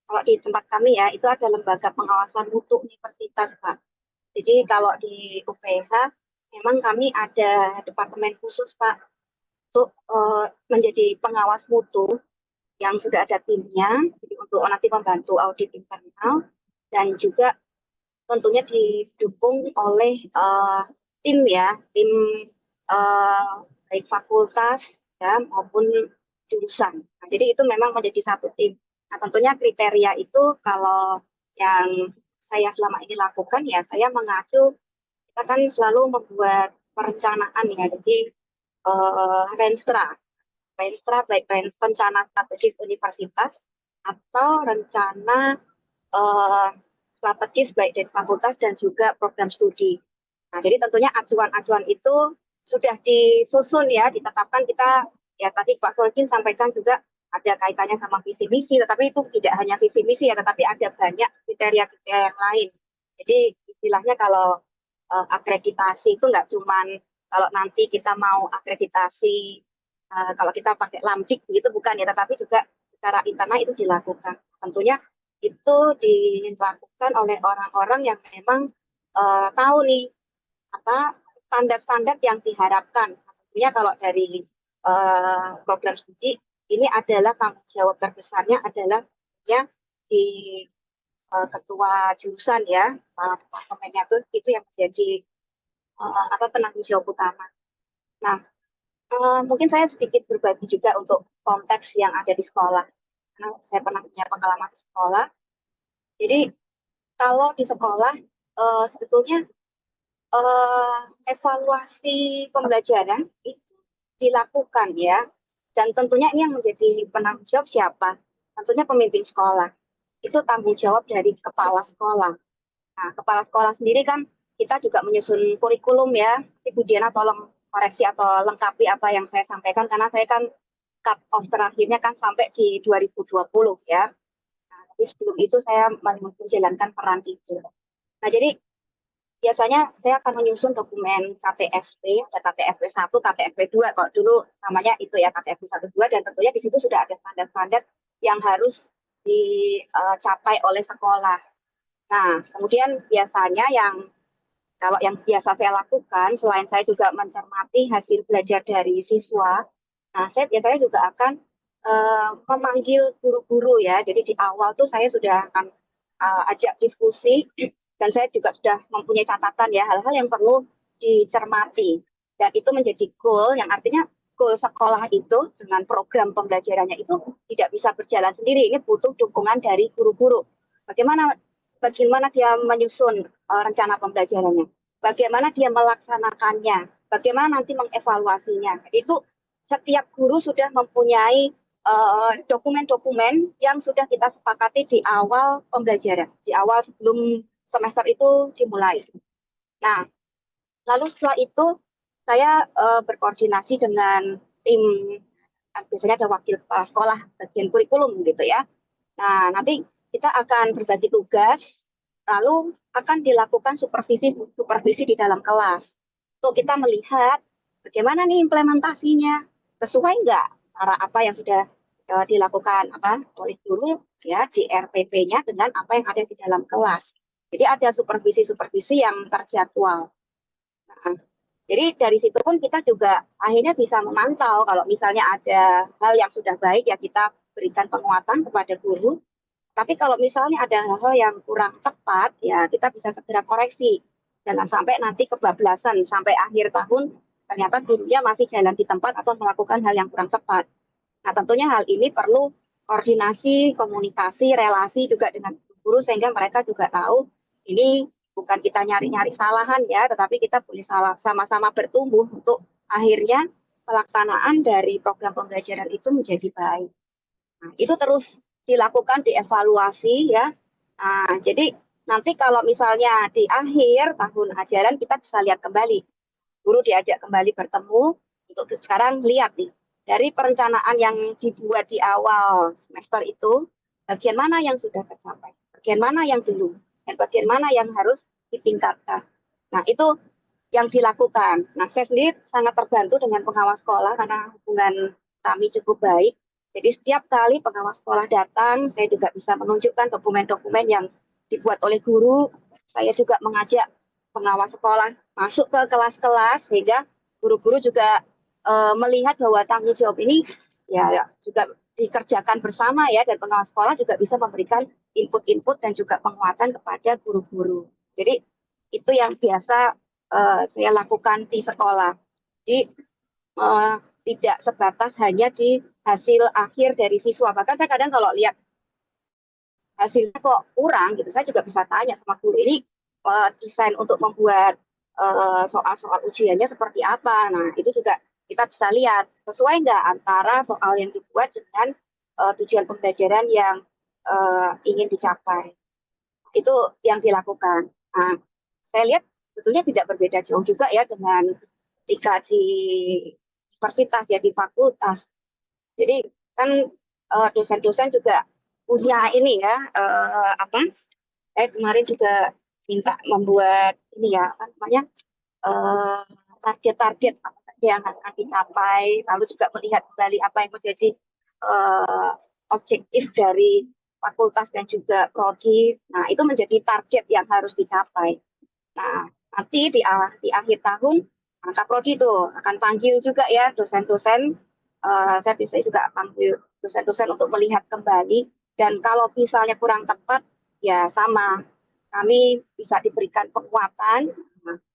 kalau di tempat kami ya, itu ada lembaga pengawasan mutu universitas Pak. Jadi kalau di UPH memang kami ada departemen khusus Pak untuk menjadi pengawas mutu yang sudah ada timnya, jadi untuk nanti membantu audit internal dan juga tentunya didukung oleh tim ya, tim baik fakultas ya maupun jurusan. Nah, jadi itu memang menjadi satu tim. Nah, tentunya kriteria itu kalau yang saya selama ini lakukan ya saya mengacu, kita kan selalu membuat perencanaan ya, jadi Renstra baik rencana strategis universitas atau rencana strategis baik dari fakultas dan juga program studi. Nah, jadi tentunya acuan-acuan itu sudah disusun ya, ditetapkan kita ya tadi Pak Solkin sampaikan juga ada kaitannya sama visi misi, tetapi itu tidak hanya visi misi ya, tetapi ada banyak kriteria-kriteria yang lain. Jadi istilahnya kalau akreditasi itu nggak cuman kalau nanti kita mau akreditasi kalau kita pakai lamdik begitu bukan ya, tetapi juga secara internal itu dilakukan. Tentunya itu dilakukan oleh orang-orang yang memang tahu nih apa standar-standar yang diharapkan. Tentunya kalau dari program studi ini adalah tanggung jawab terbesarnya adalah ya di ketua jurusan ya, departemennya itu yang menjadi penanggung jawab utama. Nah, mungkin saya sedikit berbagi juga untuk konteks yang ada di sekolah. Karena saya pernah punya pengalaman di sekolah. Jadi kalau di sekolah sebetulnya evaluasi pembelajaran itu dilakukan ya, dan tentunya ini yang menjadi penanggung jawab siapa? Tentunya pemimpin sekolah. Itu tanggung jawab dari kepala sekolah. Nah, kepala sekolah sendiri kan kita juga menyusun kurikulum ya. Ibu Diana tolong koreksi atau lengkapi apa yang saya sampaikan karena saya kan cut off terakhirnya kan sampai di 2020 ya. Nah, tapi sebelum itu saya menjalankan peran itu. Nah, jadi biasanya saya akan menyusun dokumen KTSP, ada KTSP 1, KTSP 2, kalau dulu namanya itu ya KTSP 1, 2, dan tentunya di situ sudah ada standar-standar yang harus dicapai oleh sekolah. Nah, kemudian biasanya kalau yang biasa saya lakukan, selain saya juga mencermati hasil belajar dari siswa, nah saya biasanya juga akan memanggil guru-guru ya, jadi di awal tuh saya sudah akan ajak diskusi, dan saya juga sudah mempunyai catatan ya, hal-hal yang perlu dicermati, dan itu menjadi goal, yang artinya goal sekolah itu dengan program pembelajarannya itu tidak bisa berjalan sendiri, ini butuh dukungan dari guru-guru. Bagaimana dia menyusun rencana pembelajarannya, bagaimana dia melaksanakannya, bagaimana nanti mengevaluasinya. Itu setiap guru sudah mempunyai dokumen-dokumen yang sudah kita sepakati di awal pembelajaran, di awal sebelum semester itu dimulai. Nah, lalu setelah itu saya berkoordinasi dengan tim, biasanya ada wakil kepala sekolah bagian kurikulum gitu ya. Nah, nanti kita akan berbagi tugas, lalu akan dilakukan supervisi di dalam kelas. Untuk kita melihat bagaimana nih implementasinya, sesuai nggak cara apa yang sudah dilakukan oleh guru ya di RPP-nya dengan apa yang ada di dalam kelas. Jadi ada supervisi yang terjadwal. Nah, jadi dari situ pun kita juga akhirnya bisa memantau kalau misalnya ada hal yang sudah baik ya kita berikan penguatan kepada guru. Tapi kalau misalnya ada hal-hal yang kurang tepat ya kita bisa segera koreksi. Jangan sampai nanti kebablasan sampai akhir tahun ternyata gurunya masih jalan di tempat atau melakukan hal yang kurang tepat. Nah, tentunya hal ini perlu koordinasi, komunikasi, relasi juga dengan guru sehingga mereka juga tahu ini bukan kita nyari-nyari kesalahan ya, tetapi kita boleh sama-sama bertumbuh untuk akhirnya pelaksanaan dari program pembelajaran itu menjadi baik. Nah, itu terus dilakukan, dievaluasi ya. Nah, jadi nanti kalau misalnya di akhir tahun ajaran kita bisa lihat kembali. Guru diajak kembali bertemu untuk sekarang lihat nih dari perencanaan yang dibuat di awal semester itu, bagian mana yang sudah tercapai, bagian mana yang belum, dan bagian mana yang harus ditingkatkan. Nah, itu yang dilakukan. Nah, saya sendiri sangat terbantu dengan pengawas sekolah karena hubungan kami cukup baik. Jadi setiap kali pengawas sekolah datang, saya juga bisa menunjukkan dokumen-dokumen yang dibuat oleh guru. Saya juga mengajak pengawas sekolah masuk ke kelas-kelas sehingga guru-guru juga melihat bahwa tanggung jawab ini ya juga dikerjakan bersama ya, dan pengawas sekolah juga bisa memberikan input-input dan juga penguatan kepada guru-guru. Jadi itu yang biasa saya lakukan di sekolah. Jadi tidak sebatas hanya di hasil akhir dari siswa. Bahkan saya kadang kalau lihat hasilnya kok kurang gitu, saya juga bisa tanya sama guru ini desain untuk membuat soal-soal ujiannya seperti apa. Nah, itu juga kita bisa lihat sesuai nggak antara soal yang dibuat dengan tujuan pembelajaran yang ingin dicapai. Itu yang dilakukan. Nah, saya lihat sebetulnya tidak berbeda jauh juga ya dengan ketika di universitas ya, di fakultas. Jadi kan dosen-dosen juga punya ini ya, saya kemarin juga minta membuat ini ya, apa namanya, target-target apa saja yang akan dicapai, lalu juga melihat kembali apa yang menjadi objektif dari fakultas dan juga prodi. Nah, itu menjadi target yang harus dicapai. Nah, nanti di akhir tahun, Kak Prodi itu akan panggil juga ya dosen-dosen. Saya bisa juga panggil dosen-dosen untuk melihat kembali. Dan kalau misalnya kurang tepat, ya sama. Kami bisa diberikan penguatan.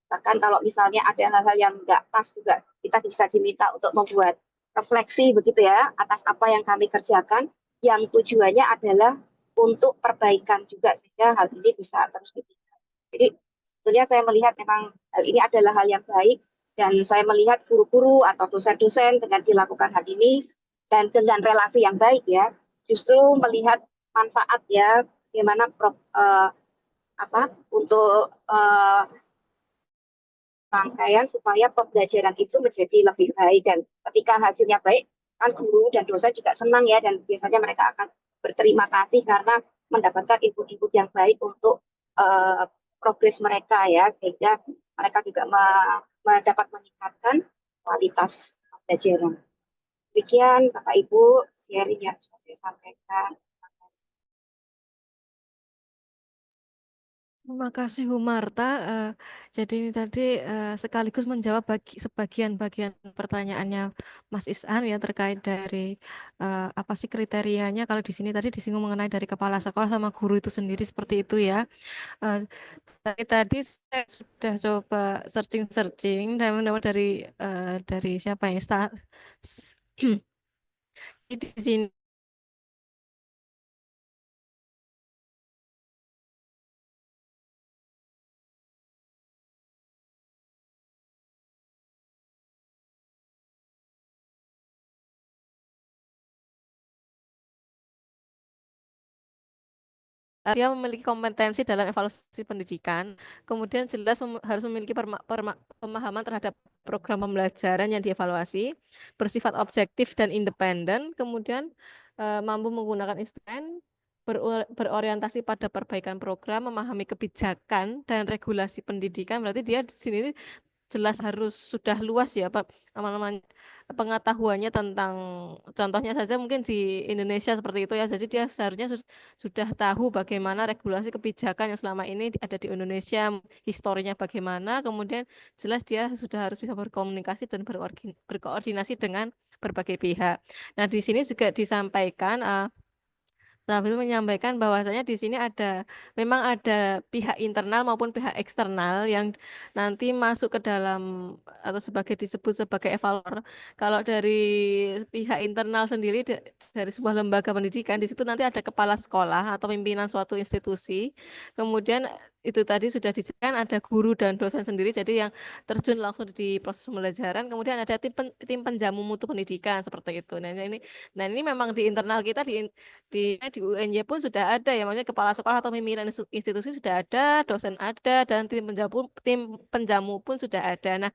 Bahkan kalau misalnya ada hal-hal yang nggak pas juga, kita bisa diminta untuk membuat refleksi begitu ya, atas apa yang kami kerjakan, yang tujuannya adalah untuk perbaikan juga, sehingga hal ini bisa terus ditingkatkan. Jadi sebetulnya saya melihat memang hal ini adalah hal yang baik, dan saya melihat guru-guru atau dosen-dosen dengan dilakukan hal ini dan dengan relasi yang baik ya, justru melihat manfaat ya, bagaimana untuk rangkaian supaya pembelajaran itu menjadi lebih baik, dan ketika hasilnya baik kan guru dan dosen juga senang ya, dan biasanya mereka akan berterima kasih karena mendapatkan input-input yang baik untuk progres mereka ya, sehingga mereka juga dapat meningkatkan kualitas pembelajaran. Demikian Bapak Ibu sharing yang bisa saya sampaikan. Terima kasih Bu Marta. Jadi ini tadi sekaligus menjawab sebagian-bagian pertanyaannya Mas Is'an ya, terkait dari apa sih kriterianya. Kalau di sini tadi disinggung mengenai dari kepala sekolah sama guru itu sendiri seperti itu ya. Tadi saya sudah coba searching dan mendapat dari siapa yang di sini dia memiliki kompetensi dalam evaluasi pendidikan, kemudian jelas harus memiliki pemahaman terhadap program pembelajaran yang dievaluasi, bersifat objektif dan independen, kemudian mampu menggunakan instrumen, berorientasi pada perbaikan program, memahami kebijakan dan regulasi pendidikan. Berarti dia di sini jelas harus sudah luas ya Pak, namanya pengetahuannya tentang, contohnya saja mungkin di Indonesia seperti itu ya. Jadi dia seharusnya sudah tahu bagaimana regulasi kebijakan yang selama ini ada di Indonesia, historinya bagaimana, kemudian jelas dia sudah harus bisa berkomunikasi dan berkoordinasi dengan berbagai pihak. Nah, di sini juga disampaikan Nabil menyampaikan bahwasanya di sini memang ada pihak internal maupun pihak eksternal yang nanti masuk ke dalam atau disebut sebagai evaluator. Kalau dari pihak internal sendiri dari sebuah lembaga pendidikan, di situ nanti ada kepala sekolah atau pimpinan suatu institusi. Kemudian itu tadi sudah dijelaskan ada guru dan dosen sendiri, jadi yang terjun langsung di proses pembelajaran, kemudian ada tim penjamu mutu pendidikan seperti itu. Nah ini memang di internal kita di UNY pun sudah ada ya, maksudnya kepala sekolah atau pimpinan institusi sudah ada, dosen ada, dan tim penjamu pun sudah ada. Nah,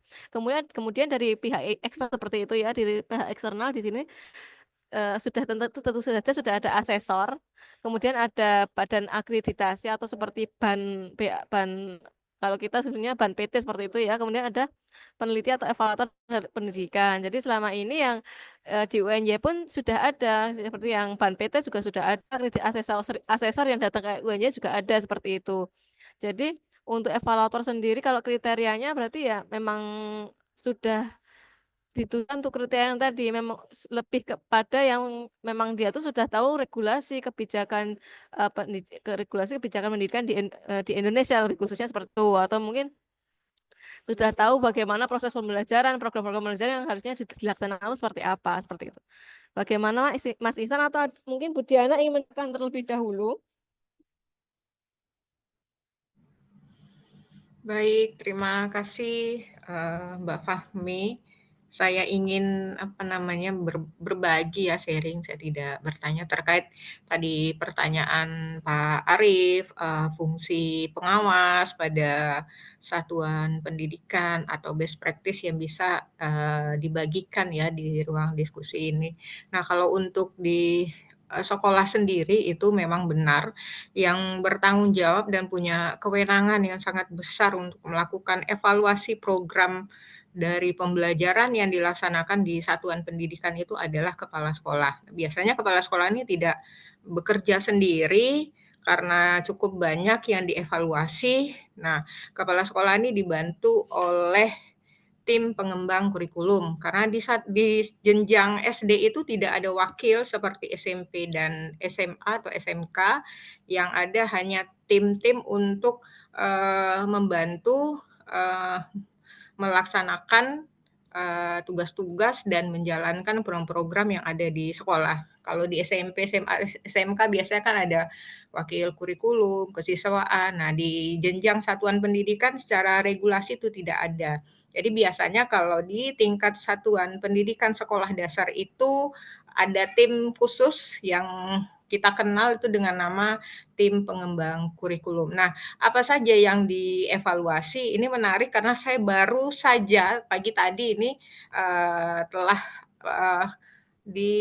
kemudian dari pihak eksternal seperti itu ya, dari pihak eksternal di sini sudah tentu saja sudah ada asesor, kemudian ada badan akreditasi atau seperti ban kalau kita sebenarnya ban PT seperti itu ya, kemudian ada peneliti atau evaluator dari pendidikan. Jadi selama ini yang di UNY pun sudah ada seperti yang ban PT juga sudah ada, asesor yang datang ke UNY juga ada seperti itu. Jadi untuk evaluator sendiri kalau kriterianya berarti ya memang sudah ditentukan untuk kriteria yang tadi memang lebih kepada yang memang dia tuh sudah tahu regulasi kebijakan regulasi kebijakan pendidikan di Indonesia lebih khususnya seperti itu, atau mungkin sudah tahu bagaimana proses pembelajaran, program-program pembelajaran yang harusnya dilaksanakan seperti apa, seperti itu. Bagaimana Mas Ihsan atau mungkin Bu Diana ingin menanyakan terlebih dahulu? Baik, terima kasih Mbak Fahmi. Saya ingin berbagi ya, sharing. Saya tidak bertanya terkait tadi pertanyaan Pak Arief, fungsi pengawas pada satuan pendidikan atau best practice yang bisa dibagikan ya di ruang diskusi ini. Nah, kalau untuk di sekolah sendiri itu memang benar yang bertanggung jawab dan punya kewenangan yang sangat besar untuk melakukan evaluasi program dari pembelajaran yang dilaksanakan di satuan pendidikan itu adalah kepala sekolah. Biasanya kepala sekolah ini tidak bekerja sendiri karena cukup banyak yang dievaluasi. Nah, kepala sekolah ini dibantu oleh tim pengembang kurikulum karena di jenjang SD itu tidak ada wakil seperti SMP dan SMA atau SMK, yang ada hanya tim-tim untuk membantu melaksanakan tugas-tugas dan menjalankan program-program yang ada di sekolah. Kalau di SMP, SMA, SMK biasanya kan ada wakil kurikulum, kesiswaan. Nah, di jenjang satuan pendidikan secara regulasi itu tidak ada. Jadi biasanya kalau di tingkat satuan pendidikan sekolah dasar itu ada tim khusus yang kita kenal itu dengan nama tim pengembang kurikulum. Nah, apa saja yang dievaluasi? Ini menarik karena saya baru saja pagi tadi ini telah di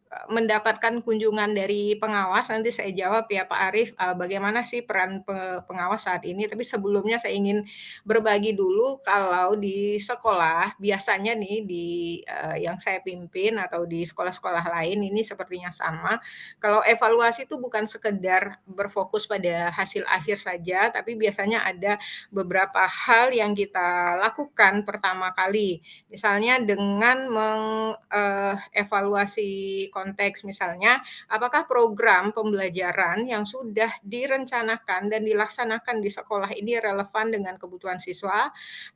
mendapatkan kunjungan dari pengawas. Nanti saya jawab ya Pak Arief, bagaimana sih peran pengawas saat ini. Tapi sebelumnya saya ingin berbagi dulu kalau di sekolah biasanya nih di yang saya pimpin atau di sekolah-sekolah lain ini sepertinya sama. Kalau evaluasi itu bukan sekedar berfokus pada hasil akhir saja, tapi biasanya ada beberapa hal yang kita lakukan pertama kali. Misalnya dengan mengevaluasi konteks, misalnya apakah program pembelajaran yang sudah direncanakan dan dilaksanakan di sekolah ini relevan dengan kebutuhan siswa,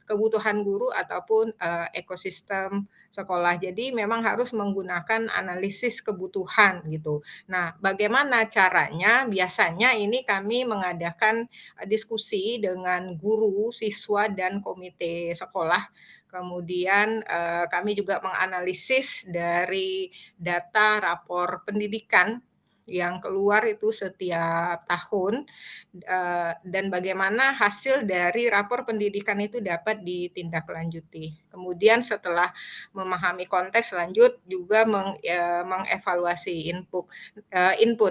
kebutuhan guru, ataupun ekosistem sekolah. Jadi memang harus menggunakan analisis kebutuhan gitu. Nah, bagaimana caranya? Biasanya ini kami mengadakan diskusi dengan guru, siswa, dan komite sekolah. Kemudian kami juga menganalisis dari data rapor pendidikan yang keluar itu setiap tahun, dan bagaimana hasil dari rapor pendidikan itu dapat ditindaklanjuti. Kemudian setelah memahami konteks, lanjut juga mengevaluasi input.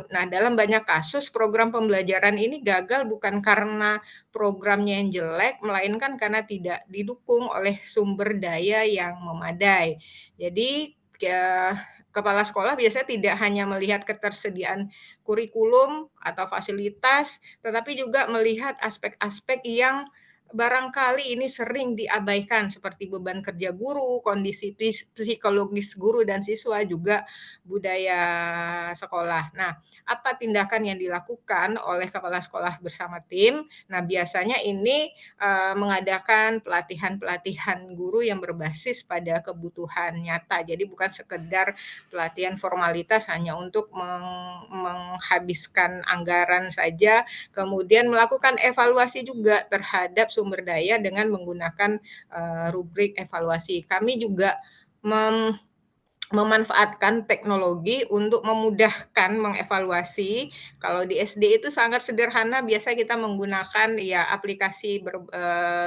Nah, dalam banyak kasus program pembelajaran ini gagal bukan karena programnya yang jelek, melainkan karena tidak didukung oleh sumber daya yang memadai. Jadi kepala sekolah biasanya tidak hanya melihat ketersediaan kurikulum atau fasilitas, tetapi juga melihat aspek-aspek yang barangkali ini sering diabaikan seperti beban kerja guru, kondisi psikologis guru dan siswa, juga budaya sekolah. Nah, apa tindakan yang dilakukan oleh kepala sekolah bersama tim? Nah, biasanya ini mengadakan pelatihan-pelatihan guru yang berbasis pada kebutuhan nyata. Jadi bukan sekedar pelatihan formalitas hanya untuk menghabiskan anggaran saja, kemudian melakukan evaluasi juga terhadap sumber daya dengan menggunakan rubrik evaluasi. Kami juga memanfaatkan teknologi untuk memudahkan mengevaluasi. Kalau di SD itu sangat sederhana, biasa kita menggunakan ya aplikasi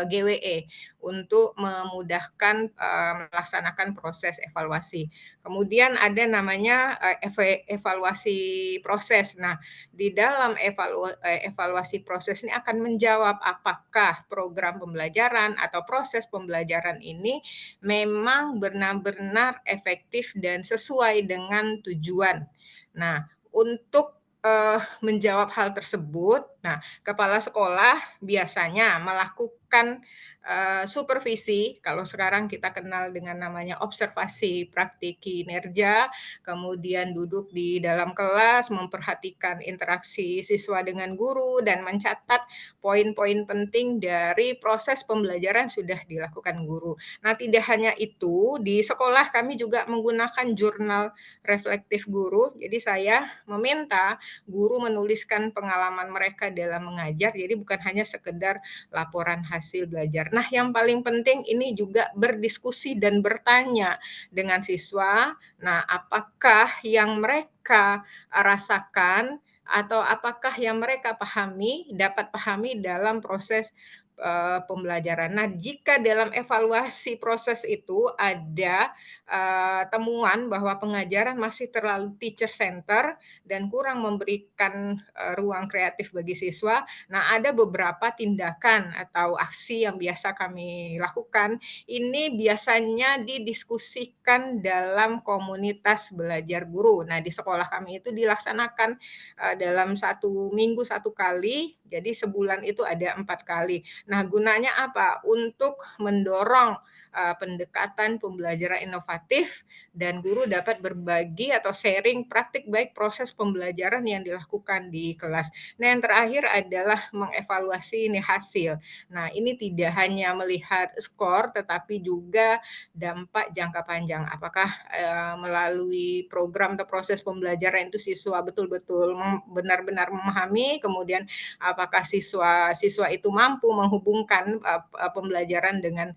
GWE untuk memudahkan melaksanakan proses evaluasi. Kemudian ada namanya evaluasi proses. Nah, di dalam evaluasi proses ini akan menjawab apakah program pembelajaran atau proses pembelajaran ini memang benar-benar efektif dan sesuai dengan tujuan. Nah, untuk menjawab hal tersebut, nah, kepala sekolah biasanya melakukan supervisi, kalau sekarang kita kenal dengan namanya observasi praktik kinerja, kemudian duduk di dalam kelas, memperhatikan interaksi siswa dengan guru, dan mencatat poin-poin penting dari proses pembelajaran sudah dilakukan guru. Nah, tidak hanya itu, di sekolah kami juga menggunakan jurnal reflektif guru. Jadi saya meminta guru menuliskan pengalaman mereka dalam mengajar, jadi bukan hanya sekedar laporan hasil belajar. Nah, yang paling penting ini juga berdiskusi dan bertanya dengan siswa. Nah, apakah yang mereka rasakan atau apakah yang mereka dapat pahami dalam proses pembelajaran. Nah, jika dalam evaluasi proses itu ada temuan bahwa pengajaran masih terlalu teacher center dan kurang memberikan ruang kreatif bagi siswa, nah ada beberapa tindakan atau aksi yang biasa kami lakukan. Ini biasanya didiskusikan dalam komunitas belajar guru. Nah, di sekolah kami itu dilaksanakan dalam 1 minggu 1 kali, jadi sebulan itu ada 4 kali. Nah, gunanya apa? Untuk mendorong pendekatan pembelajaran inovatif dan guru dapat berbagi atau sharing praktik baik proses pembelajaran yang dilakukan di kelas. Nah, yang terakhir adalah mengevaluasi ini hasil. Nah, ini tidak hanya melihat skor tetapi juga dampak jangka panjang. Apakah melalui program atau proses pembelajaran itu siswa betul-betul benar-benar memahami, kemudian apakah siswa itu mampu menghubungkan pembelajaran dengan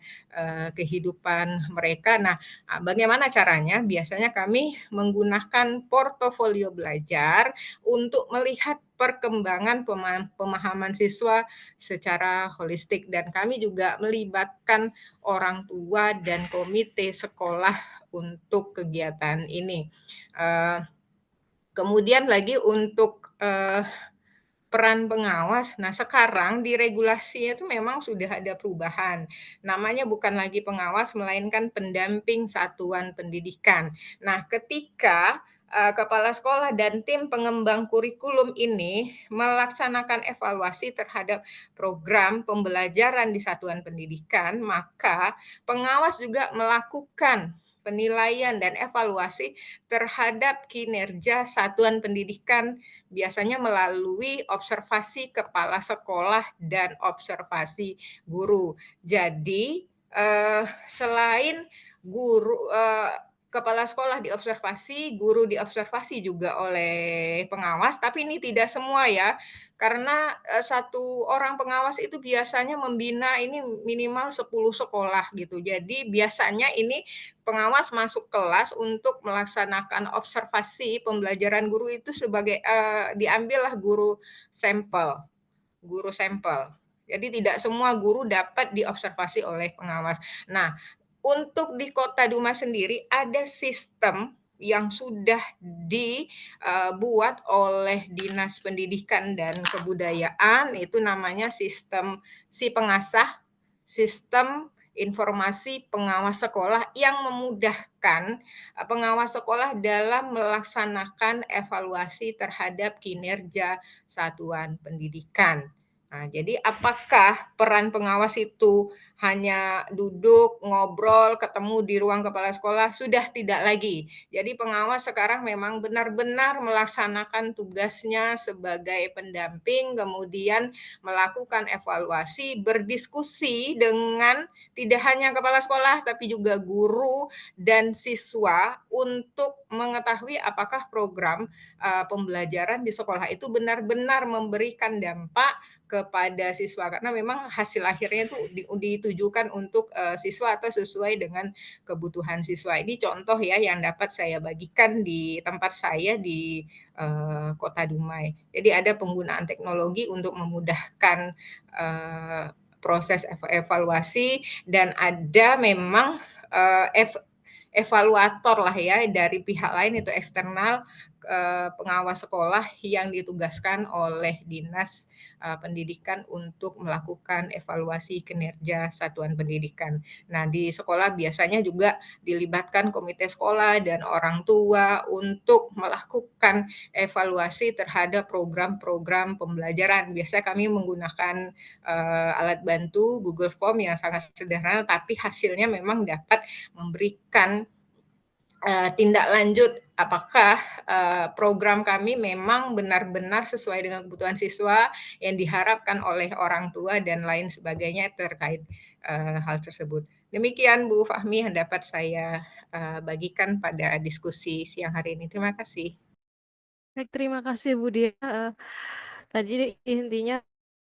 kehidupan mereka. Nah, bagaimana caranya? Biasanya kami menggunakan portofolio belajar untuk melihat perkembangan pemahaman siswa secara holistik, dan kami juga melibatkan orang tua dan komite sekolah untuk kegiatan ini. Kemudian lagi untuk peran pengawas. Nah, sekarang di regulasinya itu memang sudah ada perubahan. Namanya bukan lagi pengawas, melainkan pendamping satuan pendidikan. Nah, ketika kepala sekolah dan tim pengembang kurikulum ini melaksanakan evaluasi terhadap program pembelajaran di satuan pendidikan, maka pengawas juga melakukan penilaian dan evaluasi terhadap kinerja satuan pendidikan, biasanya melalui observasi kepala sekolah dan observasi guru. Jadi, selain guru kepala sekolah diobservasi, guru diobservasi juga oleh pengawas, tapi ini tidak semua ya, karena 1 orang pengawas itu biasanya membina ini minimal 10 sekolah gitu. Jadi biasanya ini pengawas masuk kelas untuk melaksanakan observasi pembelajaran guru itu sebagai diambillah guru sampel. Jadi tidak semua guru dapat diobservasi oleh pengawas. Nah, untuk di Kota Duma sendiri ada sistem yang sudah dibuat oleh Dinas Pendidikan dan Kebudayaan, itu namanya sistem Si Pengasah, sistem informasi pengawas sekolah yang memudahkan pengawas sekolah dalam melaksanakan evaluasi terhadap kinerja satuan pendidikan. Nah, jadi apakah peran pengawas itu hanya duduk, ngobrol, ketemu di ruang kepala sekolah? Sudah tidak lagi. Jadi pengawas sekarang memang benar-benar melaksanakan tugasnya sebagai pendamping, kemudian melakukan evaluasi, berdiskusi dengan tidak hanya kepala sekolah, tapi juga guru dan siswa untuk mengetahui apakah program pembelajaran di sekolah itu benar-benar memberikan dampak kepada siswa karena memang hasil akhirnya itu ditujukan untuk siswa atau sesuai dengan kebutuhan siswa. Ini contoh ya yang dapat saya bagikan di tempat saya di Kota Dumai. Jadi ada penggunaan teknologi untuk memudahkan proses evaluasi dan ada memang evaluator lah ya dari pihak lain itu eksternal pengawas sekolah yang ditugaskan oleh Dinas Pendidikan untuk melakukan evaluasi kinerja satuan pendidikan. Nah, di sekolah biasanya juga dilibatkan komite sekolah dan orang tua untuk melakukan evaluasi terhadap program-program pembelajaran. Biasanya kami menggunakan alat bantu Google Form yang sangat sederhana, tapi hasilnya memang dapat memberikan tindak lanjut apakah program kami memang benar-benar sesuai dengan kebutuhan siswa yang diharapkan oleh orang tua dan lain sebagainya terkait hal tersebut. Demikian Bu Fahmi yang dapat saya bagikan pada diskusi siang hari ini. Terima kasih. Baik, terima kasih Bu Dia. Tadi intinya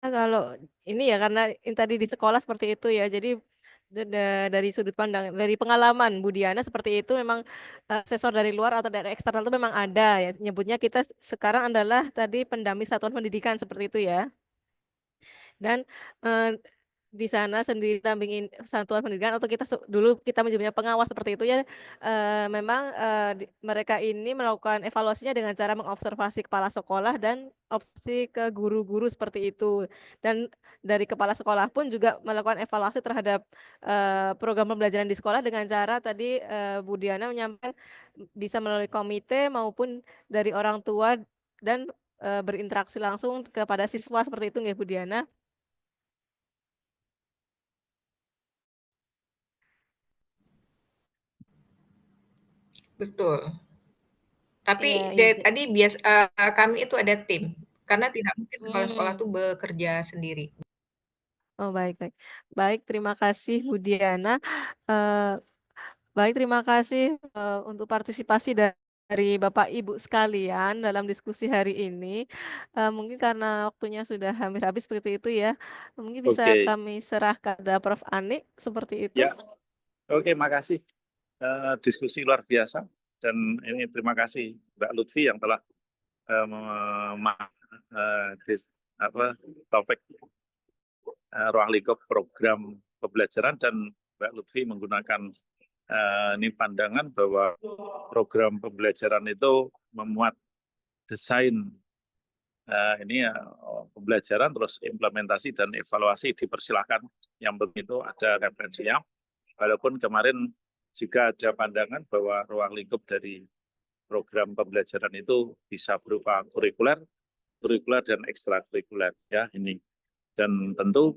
kalau ini ya karena tadi di sekolah seperti itu ya, jadi dari sudut pandang dari pengalaman Bu Diana seperti itu memang, asesor dari luar atau dari eksternal itu memang ada ya, nyebutnya kita sekarang adalah tadi pendamping satuan pendidikan seperti itu ya. Dan, di sana sendiri dampingin satuan pendidikan atau kita dulu kita menyebutnya pengawas seperti itu ya, memang, mereka ini melakukan evaluasinya dengan cara mengobservasi kepala sekolah dan observasi ke guru-guru seperti itu. Dan dari kepala sekolah pun juga melakukan evaluasi terhadap, program pembelajaran di sekolah dengan cara tadi, Bu Diana menyampaikan bisa melalui komite maupun dari orang tua dan, berinteraksi langsung kepada siswa seperti itu nggih Bu Diana? Betul. Tapi Iya iya. tadi kami itu ada tim, karena tidak mungkin kepala sekolah Mmm. itu bekerja sendiri. Oh, baik baik. Baik, terima kasih Bu Diana, eee, baik terima kasih, untuk partisipasi dari Bapak Ibu sekalian dalam diskusi hari ini. Mungkin karena waktunya sudah hampir habis seperti itu ya, mungkin bisa Oke, kami serahkan kepada Prof. Ani, seperti itu? ya, oke, makasih. Diskusi luar biasa dan ini terima kasih Mbak Lutfi yang telah topik ruang lingkup program pembelajaran dan Mbak Lutfi menggunakan ini pandangan bahwa program pembelajaran itu memuat desain pembelajaran terus implementasi dan evaluasi dipersilahkan yang begitu ada referensinya. Walaupun kemarin juga ada pandangan bahwa ruang lingkup dari program pembelajaran itu bisa berupa kurikuler dan ekstrakurikuler ya ini. Dan tentu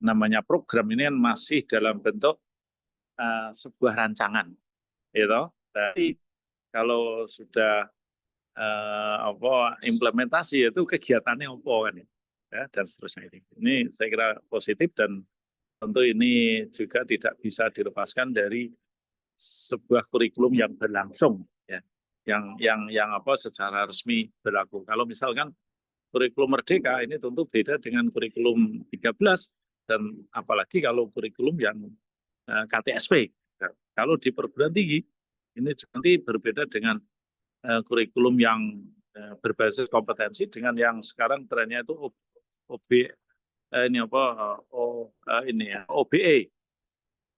namanya program ini kan masih dalam bentuk sebuah rancangan, gitu. Tapi kalau sudah implementasi itu kegiatannya apa kan ya dan seterusnya ini. Ini saya kira positif dan tentu ini juga tidak bisa dilepaskan dari sebuah kurikulum yang berlangsung ya yang secara resmi berlaku. Kalau misalkan kurikulum merdeka ini tentu beda dengan kurikulum 13 dan apalagi kalau kurikulum yang KTSP. Kalau di perguruan tinggi ini nanti berbeda dengan kurikulum yang berbasis kompetensi dengan yang sekarang trennya itu OBE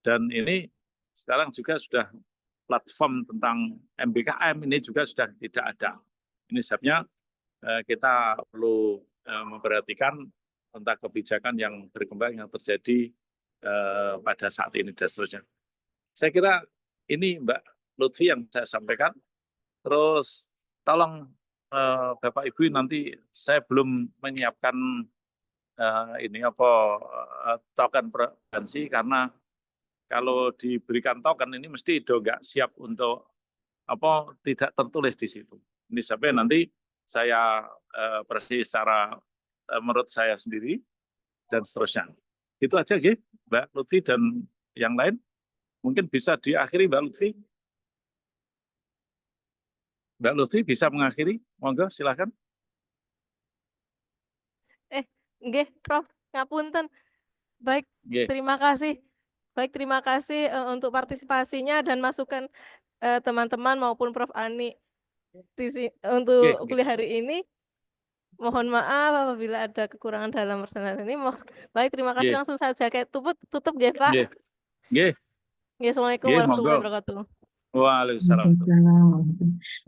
dan ini sekarang juga sudah platform tentang MBKM ini juga sudah tidak ada. Ini sebabnya kita perlu memperhatikan tentang kebijakan yang berkembang yang terjadi pada saat ini dan seterusnya. Saya kira ini Mbak Lutfi yang saya sampaikan. Terus tolong Bapak Ibu nanti saya belum menyiapkan token preferensi, karena kalau diberikan token ini mesti do nggak siap untuk tidak tertulis di situ. Ini sampai nanti saya persis secara menurut saya sendiri dan seterusnya. Itu aja, Mbak Lutfi, dan yang lain mungkin bisa diakhiri, Mbak Lutfi. Mbak Lutfi bisa mengakhiri, monggo silakan. Nggih, Prof, ngapunten. Baik, Nggih. terima kasih. Baik, terima kasih untuk partisipasinya dan masukan teman-teman maupun Prof Ani untuk kuliah hari ini. Mohon maaf apabila ada kekurangan dalam presentasi ini. Baik, terima kasih. Langsung saja kayak tutup ya, Pak. Nggih. Assalamualaikum warahmatullahi wabarakatuh. Waalaikumsalam.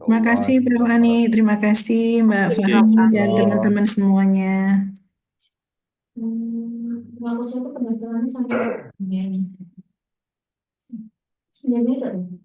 Terima kasih Prof Ani, terima kasih Mbak Fahmi dan teman-teman semuanya. Kalau saya pendaftarannya sampai 9 Mei.